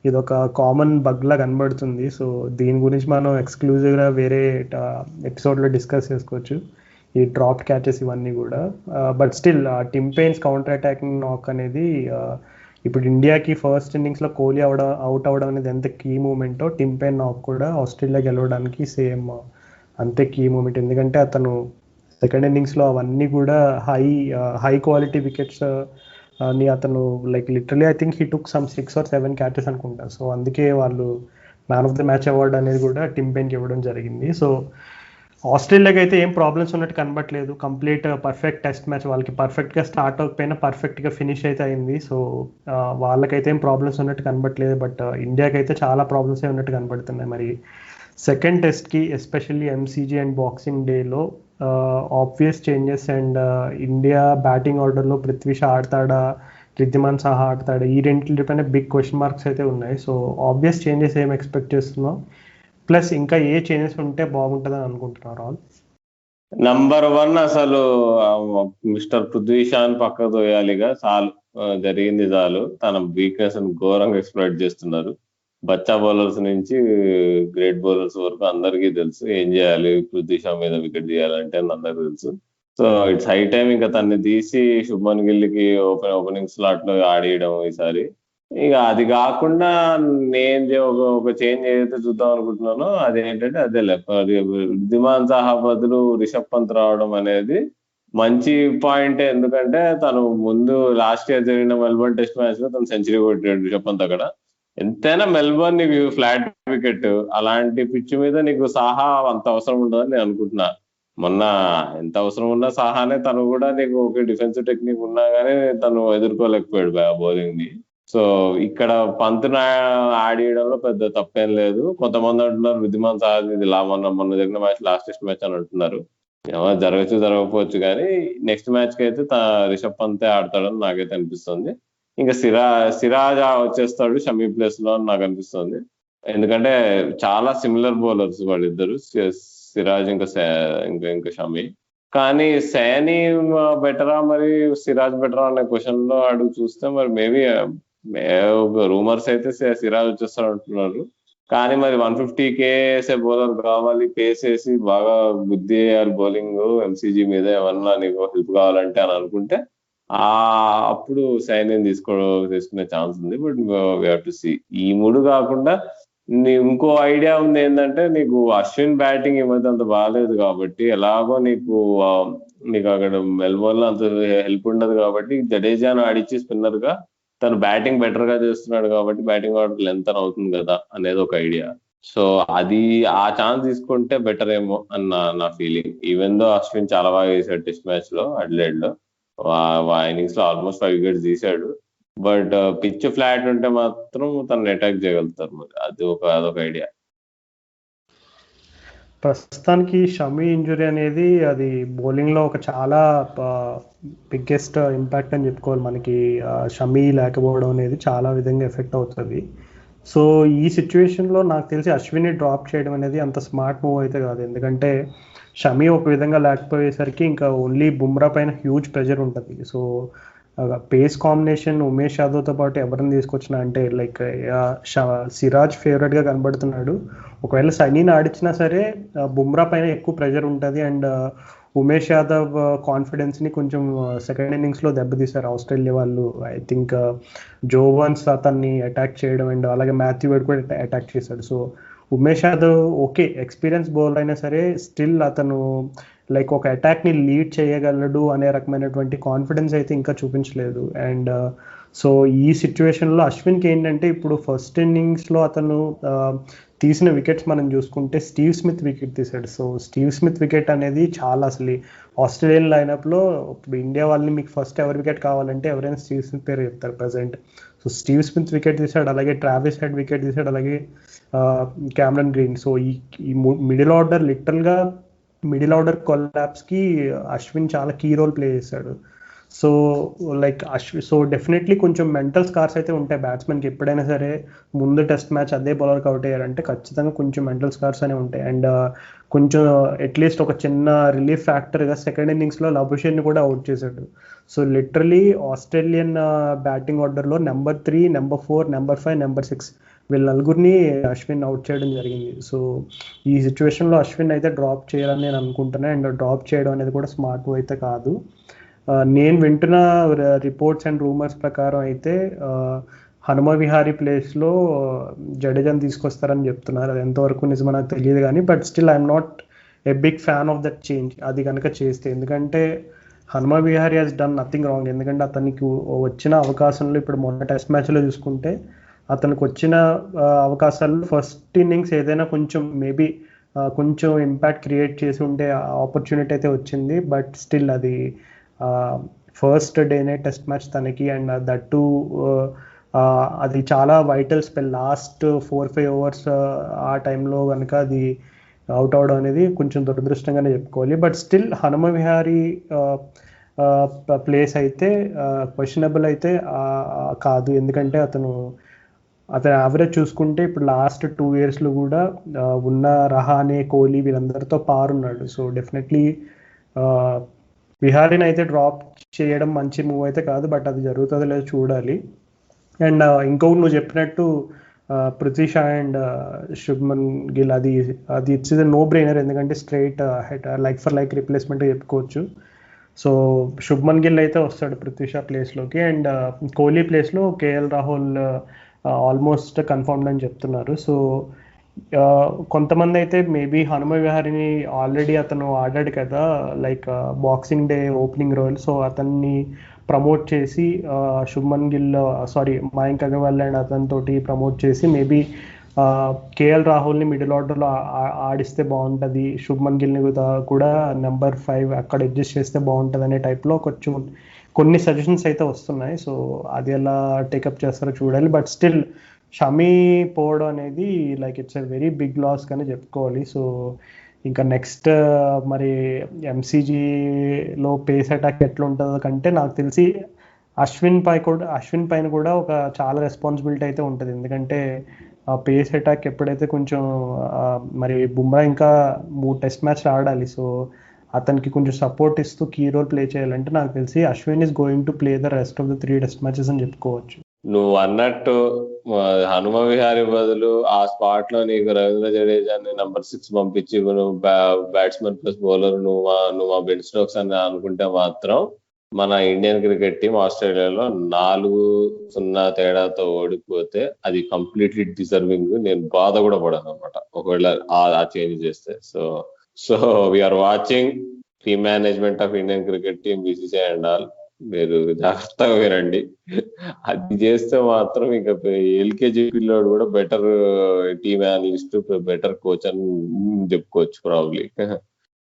[SPEAKER 2] ఇది ఒక కామన్ బగ్లా కనబడుతుంది. సో దీని గురించి మనం ఎక్స్క్లూజివ్గా వేరే ఎపిసోడ్లో డిస్కస్ చేసుకోవచ్చు, ఈ డ్రాప్ క్యాచెస్ ఇవన్నీ కూడా. But still Tim Paine's counter attacking knock అనేది ఇప్పుడు ఇండియాకి ఫస్ట్ ఇన్నింగ్స్లో కోహ్లీ అవుట్ అవ్వడం అనేది ఎంత కీ మూమెంటో, టిమ్ పెయిన్ నాక్ కూడా ఆస్ట్రేలియా గెలవడానికి సేమ్ అంతే కీ మూమెంట్. ఎందుకంటే అతను సెకండ్ ఇన్నింగ్స్లో అవన్నీ కూడా హై క్వాలిటీ వికెట్స్ ని అతను like literally I think he took some 6 or 7 catches అనుకుంటా. సో అందుకే వాళ్ళు man of the match award అనేది కూడా టిమ్ పెయిన్కి ఇవ్వడం జరిగింది. సో ఆస్ట్రేలియాకి అయితే ఏం ప్రాబ్లమ్స్ ఉన్నట్టు కనబట్లేదు. కంప్లీట్ పర్ఫెక్ట్ టెస్ట్ మ్యాచ్, వాళ్ళకి పర్ఫెక్ట్గా స్టార్ట్ అవ్వకపోయినా పర్ఫెక్ట్గా ఫినిష్ అయితే అయింది. సో వాళ్ళకైతే ఏం ప్రాబ్లమ్స్ ఉన్నట్టు కనబట్లేదు. బట్ ఇండియాకి అయితే చాలా ప్రాబ్లమ్స్ ఉన్నట్టు కనబడుతున్నాయి. మరి సెకండ్ టెస్ట్కి ఎస్పెషల్లీ ఎంసీజీ అండ్ బాక్సింగ్ డేలో obvious changes and India batting ఆర్డర్లో పృథ్వీ షా ఆడతాడా, రిద్ధిమాన్ సాహా ఆడతాడా, ఈ రెండింటిపైన బిగ్ క్వశ్చన్ మార్క్స్ అయితే ఉన్నాయి. సో ఆబ్వియస్ చేంజెస్ ఏం ఎక్స్పెక్ట్ చేస్తున్నాం, ప్లస్ ఇంకా ఏ చేంజెస్ ఉంటే బాగుంటుందని అనుకుంటున్నారు ఆల్?
[SPEAKER 1] నంబర్ 1 అసలు మిస్టర్ పృథ్వీ షాని పక్కకు తోయాలిగా. చాలు, జరిగింది చాలు. తన వీక్నెస్ ఘోరంగా ఎక్స్ప్లాయిట్ చేస్తున్నారు. బచ్చా బౌలర్స్ నుంచి గ్రేట్ బౌలర్స్ వరకు అందరికీ తెలుసు ఏం చేయాలి పృథ్వీ షా మీద వికెట్ తీయాలంటే అని అందరికీ తెలుసు. సో ఇట్స్ హై టైం ఇంకా తన్ని తీసి శుభ్మన్ గిల్కి ఓపెనింగ్ స్లాట్ లో ఆడియడం ఈసారి. ఇక అది కాకుండా నేను ఒక చేంజ్ ఏదైతే చూద్దాం అనుకుంటున్నానో అదేంటంటే అదే రిద్ధిమాన్ సాహా బదులు రిషబ్ పంత్ రావడం అనేది మంచి పాయింట్. ఎందుకంటే తను ముందు లాస్ట్ ఇయర్ జరిగిన మెల్బోర్న్ టెస్ట్ మ్యాచ్ లో తను సెంచరీ కొట్టాడు రిషబ్ పంత్. అక్కడ ఎంతైనా మెల్బోర్న్ నీకు ఫ్లాట్ వికెట్, అలాంటి పిచ్ మీద నీకు సాహా అంత అవసరం ఉండదని నేను అనుకుంటున్నా. మొన్న ఎంత అవసరం ఉన్నా సాహానే తను కూడా నీకు ఒక డిఫెన్సివ్ టెక్నిక్ ఉన్నా గానీ తను ఎదుర్కోలేకపోయాడు బౌలింగ్ ని. సో ఇక్కడ పంత్ను ఆడియడంలో పెద్ద తప్పేం లేదు. కొంతమంది అంటున్నారు రిద్ధిమాన్ సాహా ఇది మొన్న జరిగిన మ్యాచ్ లాస్ట్ టెస్ట్ మ్యాచ్ అని అంటున్నారు. జరగచ్చు జరగకపోవచ్చు కానీ నెక్స్ట్ మ్యాచ్ కి అయితే రిషబ్ పంతే ఆడతాడని నాకైతే అనిపిస్తుంది. ఇంకా సిరాజ్ వచ్చేస్తాడు షమీ ప్లేస్ లో అని నాకు అనిపిస్తుంది. ఎందుకంటే చాలా సిమిలర్ బౌలర్స్ వాళ్ళిద్దరు, సిరాజ్ ఇంకా షమీ. కానీ సైని బెటరా మరి సిరాజ్ బెటరా అనే క్వశ్చన్ లో అడుగు చూస్తే మరి మేబీ రూమర్స్ అయితే సిరాజ్ వచ్చేస్తాడు అంటున్నారు. కానీ మరి 150K వేసే బౌలర్ కావాలి, పేస్ వేసి బాగా బుద్ధి వేయాలి బౌలింగ్ ఎంసీజీ మీద ఏమన్నా నీకు హెల్ప్ కావాలంటే అని అనుకుంటే అప్పుడు సైన్ తీసుకునే ఛాన్స్ ఉంది. But we have to see. ఈ 3 కాకుండా ఇంకో ఐడియా ఉంది ఏంటంటే నీకు అశ్విన్ బ్యాటింగ్ ఈ మధ్య అంత బాగాలేదు కాబట్టి ఎలాగో నీకు అక్కడ మెల్బోర్న్ లో అంత హెల్ప్ ఉండదు కాబట్టి జడేజాను ఆడిచ్చి స్పిన్నర్ గా తను బ్యాటింగ్ బెటర్ గా చేస్తున్నాడు కాబట్టి బ్యాటింగ్ ఆర్డర్ లెంత్ అని అవుతుంది కదా అనేది ఒక ఐడియా. సో అది ఆ ఛాన్స్ తీసుకుంటే బెటర్ ఏమో అన్న నా ఫీలింగ్. ఈవెన్ దో అశ్విన్ చాలా బాగా చేశాడు టెస్ట్ మ్యాచ్ లో అడిలైడ్ లో, ఇన్నింగ్స్ లో ఆల్మోస్ట్ 5 వికెట్స్ తీశాడు. బట్ పిచ్ ఫ్లాట్ ఉంటే మాత్రం తను అటాక్ చేయగలుగుతారు. మరి అదొక ఐడియా.
[SPEAKER 2] ప్రస్తుతానికి షమీ ఇంజురీ అనేది అది బౌలింగ్లో ఒక చాలా బిగ్గెస్ట్ ఇంపాక్ట్ అని చెప్పుకోవాలి. మనకి షమీ లేకపోవడం అనేది చాలా విధంగా ఎఫెక్ట్ అవుతుంది. సో ఈ సిచ్యువేషన్లో నాకు తెలిసి అశ్విన్ని డ్రాప్ చేయడం అనేది అంత స్మార్ట్ మూవ్ అయితే కాదు. ఎందుకంటే షమీ ఒక విధంగా లేకపోయేసరికి ఇంకా ఓన్లీ బుమ్రా పైన హ్యూజ్ ప్రెషర్ ఉంటుంది. సో పేస్ కాంబినేషన్ ఉమేష్ యాదవ్తో పాటు ఎవరిని తీసుకొచ్చినా అంటే లైక్ సిరాజ్ ఫేవరెట్గా కనబడుతున్నాడు. ఒకవేళ సైనీని ఆడించినా సరే బుమ్రా పైన ఎక్కువ ప్రెషర్ ఉంటుంది. అండ్ ఉమేష్ యాదవ్ కాన్ఫిడెన్స్ని కొంచెం సెకండ్ ఇన్నింగ్స్లో దెబ్బతీశారు ఆస్ట్రేలియా వాళ్ళు. ఐ థింక్ జోవన్స్ అతన్ని అటాక్ చేయడం అండ్ అలాగే మాథ్యూ వేడ్ కూడా అటాక్ చేశాడు. So Umesh Yadav okay experience bowler అయినా సరే స్టిల్ అతను లైక్ ఒక అటాక్ని లీడ్ చేయగలడు అనే రకమైనటువంటి కాన్ఫిడెన్స్ అయితే ఇంకా చూపించలేదు. అండ్ సో ఈ సిచ్యువేషన్లో అశ్విన్కి ఏంటంటే ఇప్పుడు ఫస్ట్ ఇన్నింగ్స్లో అతను తీసిన వికెట్స్ మనం చూసుకుంటే స్టీవ్ స్మిత్ వికెట్ తీశాడు. సో స్టీవ్ స్మిత్ వికెట్ అనేది చాలా అసలు ఆస్ట్రేలియన్ లైనప్లో ఇప్పుడు ఇండియా వాళ్ళని మీకు ఫస్ట్ ఎవరి వికెట్ కావాలంటే ఎవరైనా స్టీవ్ స్మిత్ పేరు చెప్తారు present. So Steve Smith wicket తీశాడు, అలాగే ట్రావిస్ హెడ్ వికెట్ తీశాడు, అలాగే క్యామరన్ గ్రీన్. సో ఈ మిడిల్ ఆర్డర్ లిటరల్గా మిడిల్ ఆర్డర్ కొలాప్స్కి అశ్విన్ చాలా కీ రోల్ ప్లే చేశాడు. సో లైక్ సో డెఫినెట్లీ కొంచెం మెంటల్ స్కార్స్ అయితే ఉంటాయి బ్యాట్స్మెన్కి ఎప్పుడైనా సరే. ముందు టెస్ట్ మ్యాచ్ అదే బౌలర్కి అవుట్ అయ్యారంటే ఖచ్చితంగా కొంచెం మెంటల్ స్కార్స్ అనే ఉంటాయి. అండ్ కొంచెం అట్లీస్ట్ ఒక చిన్న రిలీఫ్ ఫ్యాక్టర్గా సెకండ్ ఇన్నింగ్స్లో లబుషేన్ని కూడా అవుట్ చేశాడు. సో లిటరలీ ఆస్ట్రేలియన్ బ్యాటింగ్ ఆర్డర్లో నెంబర్ 3, నెంబర్ 4, నెంబర్ 5, నెంబర్ 6 వీళ్ళ నలుగురిని అశ్విన్ అవుట్ చేయడం జరిగింది. సో ఈ సిచ్యువేషన్లో అశ్విన్ అయితే డ్రాప్ చేయాలని నేను అనుకుంటున్నాను. అండ్ డ్రాప్ చేయడం అనేది కూడా స్మార్ట్ అయితే కాదు. నేను వింటున్న రిపోర్ట్స్ అండ్ రూమర్స్ ప్రకారం అయితే హనుమ విహారీ ప్లేస్లో జడేజాని తీసుకొస్తారని చెప్తున్నారు. అది ఎంతవరకు నిజమో నాకు తెలియదు కానీ, but still I'm not a big fan of that change అది కనుక చేస్తే. ఎందుకంటే Hanuma Vihari has done nothing wrong. ఎందుకంటే అతనికి వచ్చిన అవకాశంలో ఇప్పుడు మొన్న టెస్ట్ మ్యాచ్లో చూసుకుంటే అతనికి వచ్చిన అవకాశాల్లో ఫస్ట్ ఇన్నింగ్స్ ఏదైనా కొంచెం మేబీ కొంచెం ఇంపాక్ట్ క్రియేట్ చేసి ఉంటే ఆపర్చునిటీ అయితే వచ్చింది. బట్ స్టిల్ అది ఫస్ట్ డేనే టెస్ట్ మ్యాచ్ తనకి, అండ్ దట్ టు అది చాలా వైటల్ స్పెల్. లాస్ట్ 4-5 ఓవర్స్ ఆ టైంలో కనుక అది అవుట్ అవడం అనేది కొంచెం దురదృష్టంగానే చెప్పుకోవాలి. But still Hanuma Vihari place అయితే క్వశ్చనబుల్ అయితే కాదు. ఎందుకంటే అతను యావరేజ్ చూసుకుంటే ఇప్పుడు లాస్ట్ 2 ఇయర్స్లో కూడా ఉన్న రహానే, కోహ్లీ వీళ్ళందరితో పారున్నాడు. సో డెఫినెట్లీ విహారీని అయితే డ్రాప్ చేయడం మంచి మూవ్ అయితే కాదు, బట్ అది జరుగుతుందో లేదో చూడాలి. అండ్ ఇంకొకటి నువ్వు చెప్పినట్టు పృథ్వీ షా అండ్ శుభ్మన్ గిల్ అది ఇట్స్ నో బ్రెయినర్. ఎందుకంటే straight like for like replacement చెప్పుకోవచ్చు. సో శుభ్మన్ గిల్ అయితే వస్తాడు పృథ్వీ షా ప్లేస్లోకి, అండ్ కోహ్లీ ప్లేస్లో కేఎల్ రాహుల్ ఆల్మోస్ట్ కన్ఫర్మ్డ్ అని చెప్తున్నారు. సో కొంతమంది అయితే మేబీ హనుమ విహారీని ఆల్రెడీ అతను ఆడాడు కదా like Boxing Day opening role. So అతన్ని ప్రమోట్ చేసి శుభ్మన్ గిల్ మయాంక్ అగర్వాల్ అండ్ అతనితోటి ప్రమోట్ చేసి మేబీ కేఎల్ రాహుల్ని మిడిల్ ఆర్డర్లో ఆడిస్తే బాగుంటుంది, శుభ్మన్ గిల్ని కూడా నెంబర్ 5 అక్కడ అడ్జస్ట్ చేస్తే బాగుంటుంది అనే టైప్లో కొంచెం కొన్ని సజెషన్స్ అయితే వస్తున్నాయి. సో అది ఎలా టేకప్ చేస్తారో చూడాలి. బట్ స్టిల్ షమీ పోవడం అనేది like it's a very big loss కానీ చెప్పుకోవాలి. సో ఇంకా నెక్స్ట్ మరి ఎంసీజీలో పేస్ అటాక్ ఎట్లా ఉంటుందో కంటే నాకు తెలిసి అశ్విన్ పైన కూడా ఒక చాలా రెస్పాన్సిబిలిటీ అయితే ఉంటుంది. ఎందుకంటే పేస్ అటాక్ ఎప్పుడైతే కొంచెం మరి బుమ్రా ఇంకా 3 టెస్ట్ మ్యాచ్లు ఆడాలి. సో అతనికి కొంచెం సపోర్ట్ ఇస్తూ కీ రోల్ ప్లే చేయాలంటే నాకు తెలిసి Ashwin is going to play the rest of the 3 test matches అని చెప్పుకోవచ్చు.
[SPEAKER 1] నువ్వు అన్నట్టు హనుమ విహారీ బదులు ఆ స్పాట్ లో నీకు రవీంద్ర జడేజాని నెంబర్ 6 పంపించి నువ్వు బ్యాట్స్మెన్ ప్లస్ బౌలర్ నువ్వు మా బెన్ స్టోక్స్ అని అనుకుంటే మాత్రం మన ఇండియన్ క్రికెట్ టీం ఆస్ట్రేలియాలో 4-0 తేడాతో ఓడిపోతే అది కంప్లీట్లీ డిజర్వింగ్. నేను బాధ కూడా పడను అనమాట ఒకవేళ ఆ చేంజ్ చేస్తే. So we're watching team management of Indian cricket team, BCCI and all. మీరు జాగ్రత్తగా వినండి. అది చేస్తే మాత్రం ఇంకా ఎల్కేజీ పిల్లోడు కూడా better team analyst, better coach అని చెప్పుకోవచ్చు ప్రాబ్లీ.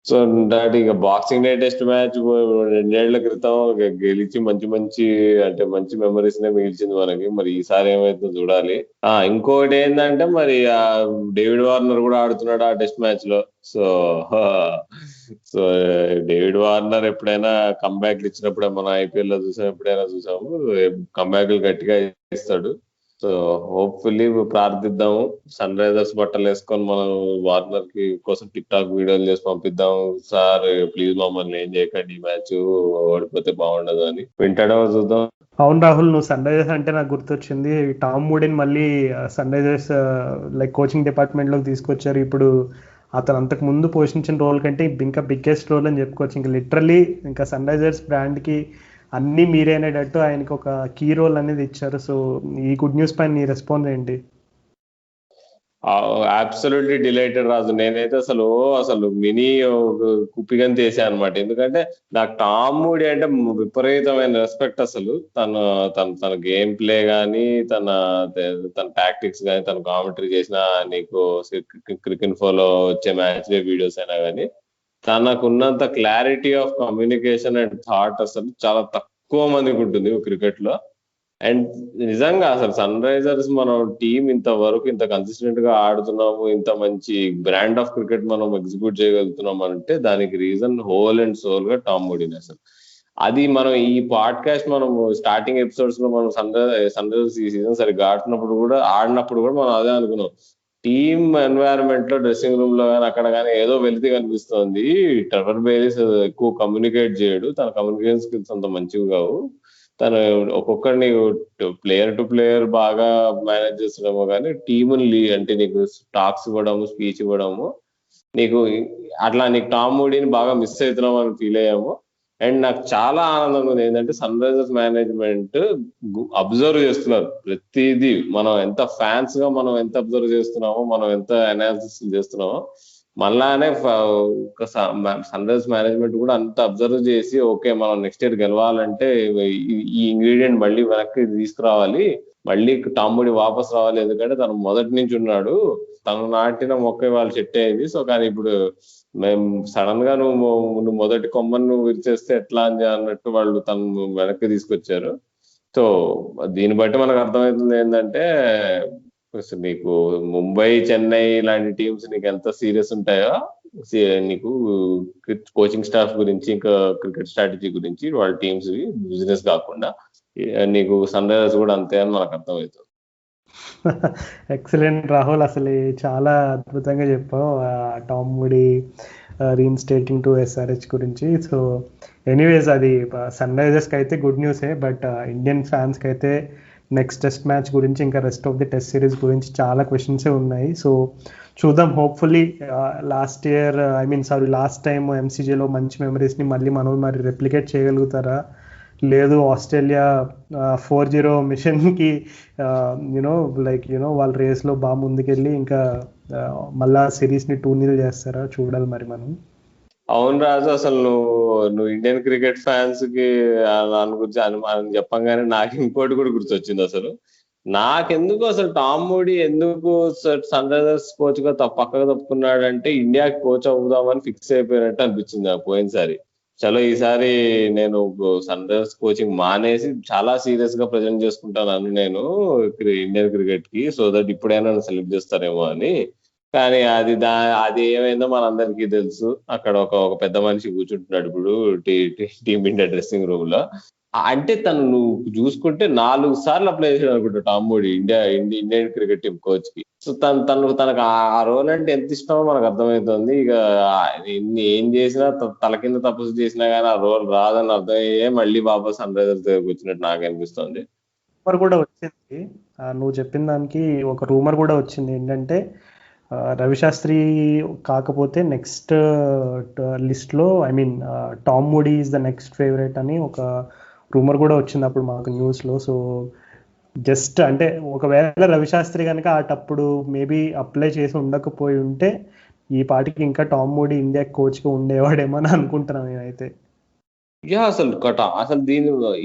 [SPEAKER 1] సో దాటి ఇక బాక్సింగ్ డే టెస్ట్ మ్యాచ్ 2 ఏళ్ల క్రితం గెలిచి మంచి మెమరీస్ నే మిగిల్చింది మనకి. మరి ఈసారి ఏమైతుందో చూడాలి. ఇంకోటి ఏంటంటే మరి డేవిడ్ వార్నర్ కూడా ఆడుతున్నాడు ఆ టెస్ట్ మ్యాచ్ లో. సో డేవిడ్ వార్నర్ ఎప్పుడైనా కంబ్యాక్లు ఇచ్చినప్పుడే మన ఐపీఎల్ లో చూసాము కంబ్యాక్లు గట్టిగా ఇస్తాడు. సో హోప్ఫుల్లీ ప్రార్థిద్దాము, సన్ రైజర్స్ బట్టలు వేసుకొని మనం వార్నర్ కి కోసం టిక్ టాక్ వీడియోలు చేసి పంపిద్దాం. సార్ ప్లీజ్ మమ్మల్ని ఏం చేయకండి, ఈ మ్యాచ్ ఓడిపోతే బాగుండదు అని. వింటాడో చూద్దాం.
[SPEAKER 2] అవును రాహుల్, నువ్వు సన్ రైజర్స్ అంటే నాకు గుర్తొచ్చింది. టామ్ మూడీని మళ్ళీ Sunrisers like coaching department లోకి తీసుకొచ్చారు. ఇప్పుడు అతను అంతకు ముందు పోషించిన రోల్ కంటే ఇంకా బిగ్గెస్ట్ రోల్ అని చెప్పుకోవచ్చు. ఇంకా లిటరలీ ఇంకా సన్ రైజర్స్ బ్రాండ్ కి అన్ని మీరే అనేటట్టు ఆయనకి ఒక కీ రోల్ అనేది ఇచ్చారు. సో ఈ గుడ్ న్యూస్ పైన నీ రెస్పాన్స్ ఏంటి?
[SPEAKER 1] అబ్సల్యూట్లీ డిలైటెడ్ రాజు. నేనైతే అసలు మినీ కుప్పిగని తీసాను అనమాట. ఎందుకంటే నాకు టామ్ మూడీ అంటే విపరీతమైన రెస్పెక్ట్. అసలు తన గేమ్ ప్లే గానీ, తన టాక్టిక్స్ కానీ, తన కామెంటరీ చేసిన నీకు క్రికెట్ ఫోలో వచ్చే మ్యాచ్ డే వీడియోస్ అయినా కానీ తనకున్నంత clarity of communication and thought అసలు చాలా తక్కువ మందికి ఉంటుంది క్రికెట్ లో. అండ్ నిజంగా అసలు సన్ రైజర్స్ మనం టీం ఇంతవరకు ఇంత కన్సిస్టెంట్ గా ఆడుతున్నాము, ఇంత మంచి బ్రాండ్ ఆఫ్ క్రికెట్ మనం ఎగ్జిక్యూట్ చేయగలుగుతున్నాం అంటే దానికి రీజన్ హోల్ అండ్ సోల్ గా టామ్ మూడీని. అసలు అది మనం ఈ పాడ్కాస్ట్ మనం స్టార్టింగ్ ఎపిసోడ్స్ లో మనం సన్ రైజర్స్ ఈ సీజన్ సరిగ్గా ఆడినప్పుడు కూడా మనం అదే అనుకున్నాం. టీమ్ ఎన్వైరన్మెంట్ లో డ్రెస్సింగ్ రూమ్ లో కానీ అక్కడ కానీ ఏదో వెలితి కనిపిస్తోంది. ట్రెవర్ బేరీస్ ఎక్కువ కమ్యూనికేట్ చేయడు, తన కమ్యూనికేషన్ స్కిల్స్ అంత మంచివి కావు, తను ఒక్కొక్కరిని ప్లేయర్ టు ప్లేయర్ బాగా మేనేజ్ చేస్తున్నామో కానీ టీముని అంటే నీకు టాక్స్ ఇవ్వడము, స్పీచ్ ఇవ్వడము, నీకు అట్లా నీకు టామ్ మూడీని బాగా మిస్ అవుతున్నాం అని ఫీల్ అయ్యాము. అండ్ నాకు చాలా ఆనందంగా ఉంది ఏంటంటే సన్ రైజర్స్ మేనేజ్మెంట్ అబ్జర్వ్ చేస్తున్నారు ప్రతిదీ. మనం ఎంత ఫ్యాన్స్ గా మనం ఎంత అబ్జర్వ్ చేస్తున్నామో, మనం ఎంత అనాలిసిస్ చేస్తున్నామో, మళ్ళానే సన్ రైజర్స్ మేనేజ్మెంట్ కూడా అంత అబ్జర్వ్ చేసి ఓకే మనం నెక్స్ట్ ఇయర్ గెలవాలంటే ఈ ఇంగ్రీడియంట్ మళ్ళీ వెనక్కి తీసుకురావాలి, మళ్ళీ టామ్ మూడీ వాపస్ రావాలి, ఎందుకంటే తను మొదటి నుంచి ఉన్నాడు, తను నాటిన మొక్క వాళ్ళు చెట్టు అయింది. సో కానీ ఇప్పుడు మేము సడన్ గా నువ్వు మొదటి కొమ్మను నువ్వు విరిచేస్తే ఎట్లా అని అన్నట్టు వాళ్ళు తను వెనక్కి తీసుకొచ్చారు. సో దీన్ని బట్టి మనకు అర్థమవుతుంది ఏంటంటే నీకు ముంబై, చెన్నై లాంటి టీమ్స్ నీకు ఎంత సీరియస్ ఉంటాయో నీకు కోచింగ్ స్టాఫ్ గురించి, ఇంకా క్రికెట్ స్ట్రాటజీ గురించి వాళ్ళ టీమ్స్ బిజినెస్ కాకుండా నీకు సన్ రైజర్స్ కూడా అంతే అని మనకు అర్థమవుతుంది.
[SPEAKER 2] ఎక్సలెంట్ రాహుల్, అసలు చాలా అద్భుతంగా చెప్పావు టామ్ మూడీ రీఇన్స్టేటింగ్ టు ఎస్ఆర్హెచ్ గురించి. సో ఎనీవేస్ అది సన్ రైజర్స్కి అయితే గుడ్ న్యూసే, బట్ ఇండియన్ ఫ్యాన్స్కి అయితే నెక్స్ట్ టెస్ట్ మ్యాచ్ గురించి, ఇంకా rest of the test series గురించి చాలా క్వశ్చన్సే ఉన్నాయి. సో చూద్దాం, హోప్ఫుల్లీ లాస్ట్ టైం ఎంసీజేలో మంచి మెమరీస్ని మళ్ళీ మరి రెప్లికేట్ చేయగలుగుతారా, లేదు ఆస్ట్రేలియా 4-0 మిషన్కి వాళ్ళ రేస్లో బాగా ముందుకెళ్ళి ఇంకా మళ్ళా సిరీస్ని 2-0 చేస్తారా, చూడాలి మరి మనం.
[SPEAKER 1] అవును రాజు, అసలు నువ్వు ఇండియన్ క్రికెట్ ఫ్యాన్స్ కి దాని గురించి అని చెప్పంగానే నాకు ఇంకోటి కూడా గుర్తొచ్చింది. అసలు నాకెందుకు అసలు టామ్ మూడీ ఎందుకు సన్ రైజర్స్ కోచ్ గా పక్కగా తప్పుకున్నాడంటే ఇండియాకి కోచ్ అవుదామని ఫిక్స్ అయిపోయినట్టు అనిపించింది నాకు పోయినసారి. చలో ఈసారి నేను సన్ రైజర్స్ కోచింగ్ మానేసి చాలా సీరియస్ గా ప్రజెంట్ చేసుకుంటాను నేను ఇండియన్ క్రికెట్ కి, సో దట్ ఇప్పుడైనా సెలెక్ట్ చేస్తారేమో అని. కానీ అది ఏమైందో మనందరికీ తెలుసు. అక్కడ ఒక పెద్ద మనిషి కూర్చుంటున్నాడు ఇప్పుడు టీమ్ ఇండియా డ్రెస్సింగ్ రూమ్ లో. అంటే తను నువ్వు చూసుకుంటే 4 సార్లు అప్లై చేసాడు అనుకుంటా Tom moody Indian cricket team coach కి. సో తనకు ఆ రోల్ అంటే ఎంత ఇష్టమో మనకు అర్థమవుతుంది. ఇక ఏం చేసినా తల కింద తపస్సు చేసినా కానీ ఆ రోల్ రాదని అర్థమయ్యే మళ్ళీ బాబా సన్ రైజర్స్ దగ్గరకు వచ్చినట్టు నాకు అనిపిస్తుంది.
[SPEAKER 2] రూమర్ కూడా వచ్చింది, నువ్వు చెప్పిన దానికి ఒక రూమర్ కూడా వచ్చింది ఏంటంటే రవిశాస్త్రి కాకపోతే నెక్స్ట్ లిస్ట్లో Tom moody is the next favourite అని ఒక రూమర్ కూడా వచ్చింది అప్పుడు మాకు న్యూస్లో. సో జస్ట్ అంటే ఒకవేళ రవిశాస్త్రి కనుక అటప్పుడు మేబీ అప్లై చేసి ఉండకపోయి ఉంటే ఈ పాటికి ఇంకా టామ్ మూడీ ఇండియా కోచ్గా ఉండేవాడేమో అని అనుకుంటున్నాను నేనైతే.
[SPEAKER 1] అసలు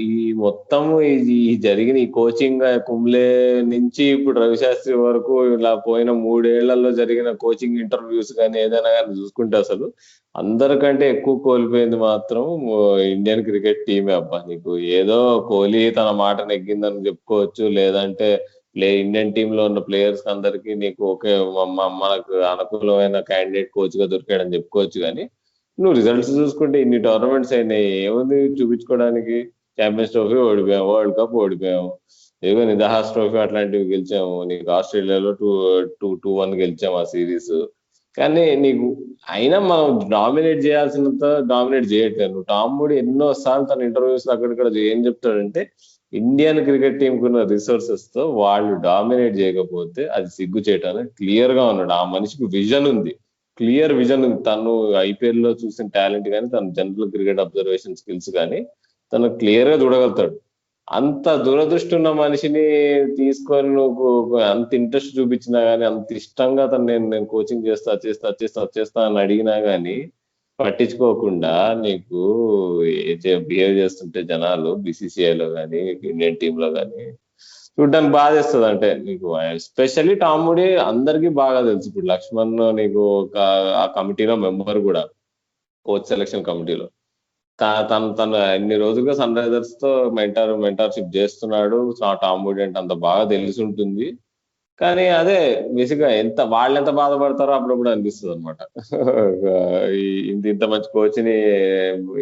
[SPEAKER 1] ఈ మొత్తం ఈ జరిగిన ఈ కోచింగ్ కుంబ్లే నుంచి ఇప్పుడు రవిశాస్త్రి వరకు ఇలా పోయిన 3 ఏళ్లలో జరిగిన కోచింగ్ ఇంటర్వ్యూస్ కానీ ఏదైనా కానీ చూసుకుంటే అసలు అందరికంటే ఎక్కువ కోల్పోయింది మాత్రం ఇండియన్ క్రికెట్ టీమే అబ్బా. నీకు ఏదో కోహ్లీ తన మాట నెగ్గిందని చెప్పుకోవచ్చు, లేదంటే ఇండియన్ టీమ్ లో ఉన్న ప్లేయర్స్ అందరికి నీకు ఓకే మనకు అనుకూలమైన క్యాండిడేట్ కోచ్ గా దొరికాడని చెప్పుకోవచ్చు. కానీ నువ్వు రిజల్ట్స్ చూసుకుంటే ఇన్ని టోర్నమెంట్స్ అయినాయి, ఏముంది చూపించుకోవడానికి? ఛాంపియన్స్ ట్రోఫీ ఓడిపోయాము, వరల్డ్ కప్ ఓడిపోయాము, ఏదో నిదాహాస్ ట్రోఫీ అట్లాంటివి గెలిచాము, నీకు ఆస్ట్రేలియాలో 2-1 గెలిచాము ఆ సిరీస్. కానీ నీకు అయినా మనం డామినేట్ చేయాల్సినంత డామినేట్ చేయట్లేదు. నువ్వు టామ్ మూడీ ఎన్నో సార్లు తన ఇంటర్వ్యూస్ లో అక్కడిక్కడ ఏం చెప్తాడంటే ఇండియన్ క్రికెట్ టీం కున్న రిసోర్సెస్ తో వాళ్ళు డామినేట్ చేయకపోతే అది సిగ్గు చేయటానికి క్లియర్ గా ఉన్నాడు. ఆ మనిషికి విజన్ ఉంది, క్లియర్ విజన్ ఉంది. తను ఐపీఎల్ లో చూసిన టాలెంట్ కానీ తన జనరల్ క్రికెట్ అబ్జర్వేషన్ స్కిల్స్ కానీ తను క్లియర్ గా చూడగలుగుతాడు. అంత దురదృష్టి ఉన్న మనిషిని తీసుకొని నువ్వు అంత ఇంట్రెస్ట్ చూపించినా గానీ, అంత ఇష్టంగా తను నేను కోచింగ్ చేస్తా అని అడిగినా గానీ పట్టించుకోకుండా నీకు బిహేవ్ చేస్తుంటే జనాలు బీసీసీఐలో కానీ ఇండియన్ టీమ్ లో కానీ చూడ్డానికి బాధేస్తుంది. అంటే నీకు ఎస్పెషల్లీ టామ్ మూడీ అందరికీ బాగా తెలుసు. ఇప్పుడు లక్ష్మణ్ నీకు ఆ కమిటీలో మెంబర్ కూడా, కోచ్ సెలక్షన్ కమిటీలో. తను ఎన్ని రోజులుగా సన్ రైజర్స్ తో మెంటర్షిప్ చేస్తున్నాడు. టామ్ మూడీ అంటే అంత బాగా తెలిసి ఉంటుంది. కానీ అదే బేసిక్ గా వాళ్ళు ఎంత బాధపడతారో అప్పుడప్పుడు అనిపిస్తుంది అనమాట. ఇంత మంచి కోచ్ ని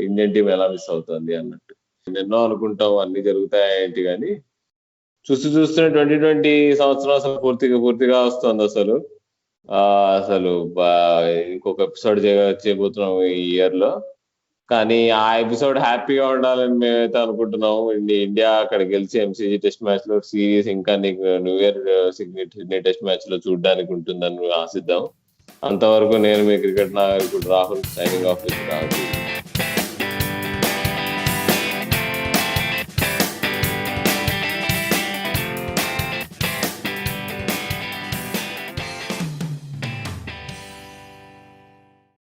[SPEAKER 1] ఇండియన్ టీం ఎలా మిస్ అవుతుంది అన్నట్టు. ఎన్నో అనుకుంటాం అన్ని జరుగుతాయేంటి కానీ చూస్తూనే 2020 సంవత్సరం అసలు పూర్తిగా వస్తుంది అసలు. అసలు ఇంకొక ఎపిసోడ్ చేయబోతున్నాం ఈ ఇయర్ లో. కానీ ఆ ఎపిసోడ్ హ్యాపీగా ఉండాలని మేమైతే అనుకుంటున్నాము. ఇండియా అక్కడ గెలిచి ఎంసీజీ టెస్ట్ మ్యాచ్ లో సిరీస్ ఇంకా new year Sydney test match లో చూడడానికి ఉంటుందని ఆశిద్దాం. అంతవరకు నేను మీ క్రికెట్ నాయకుడు Rahul signing off with Rahul.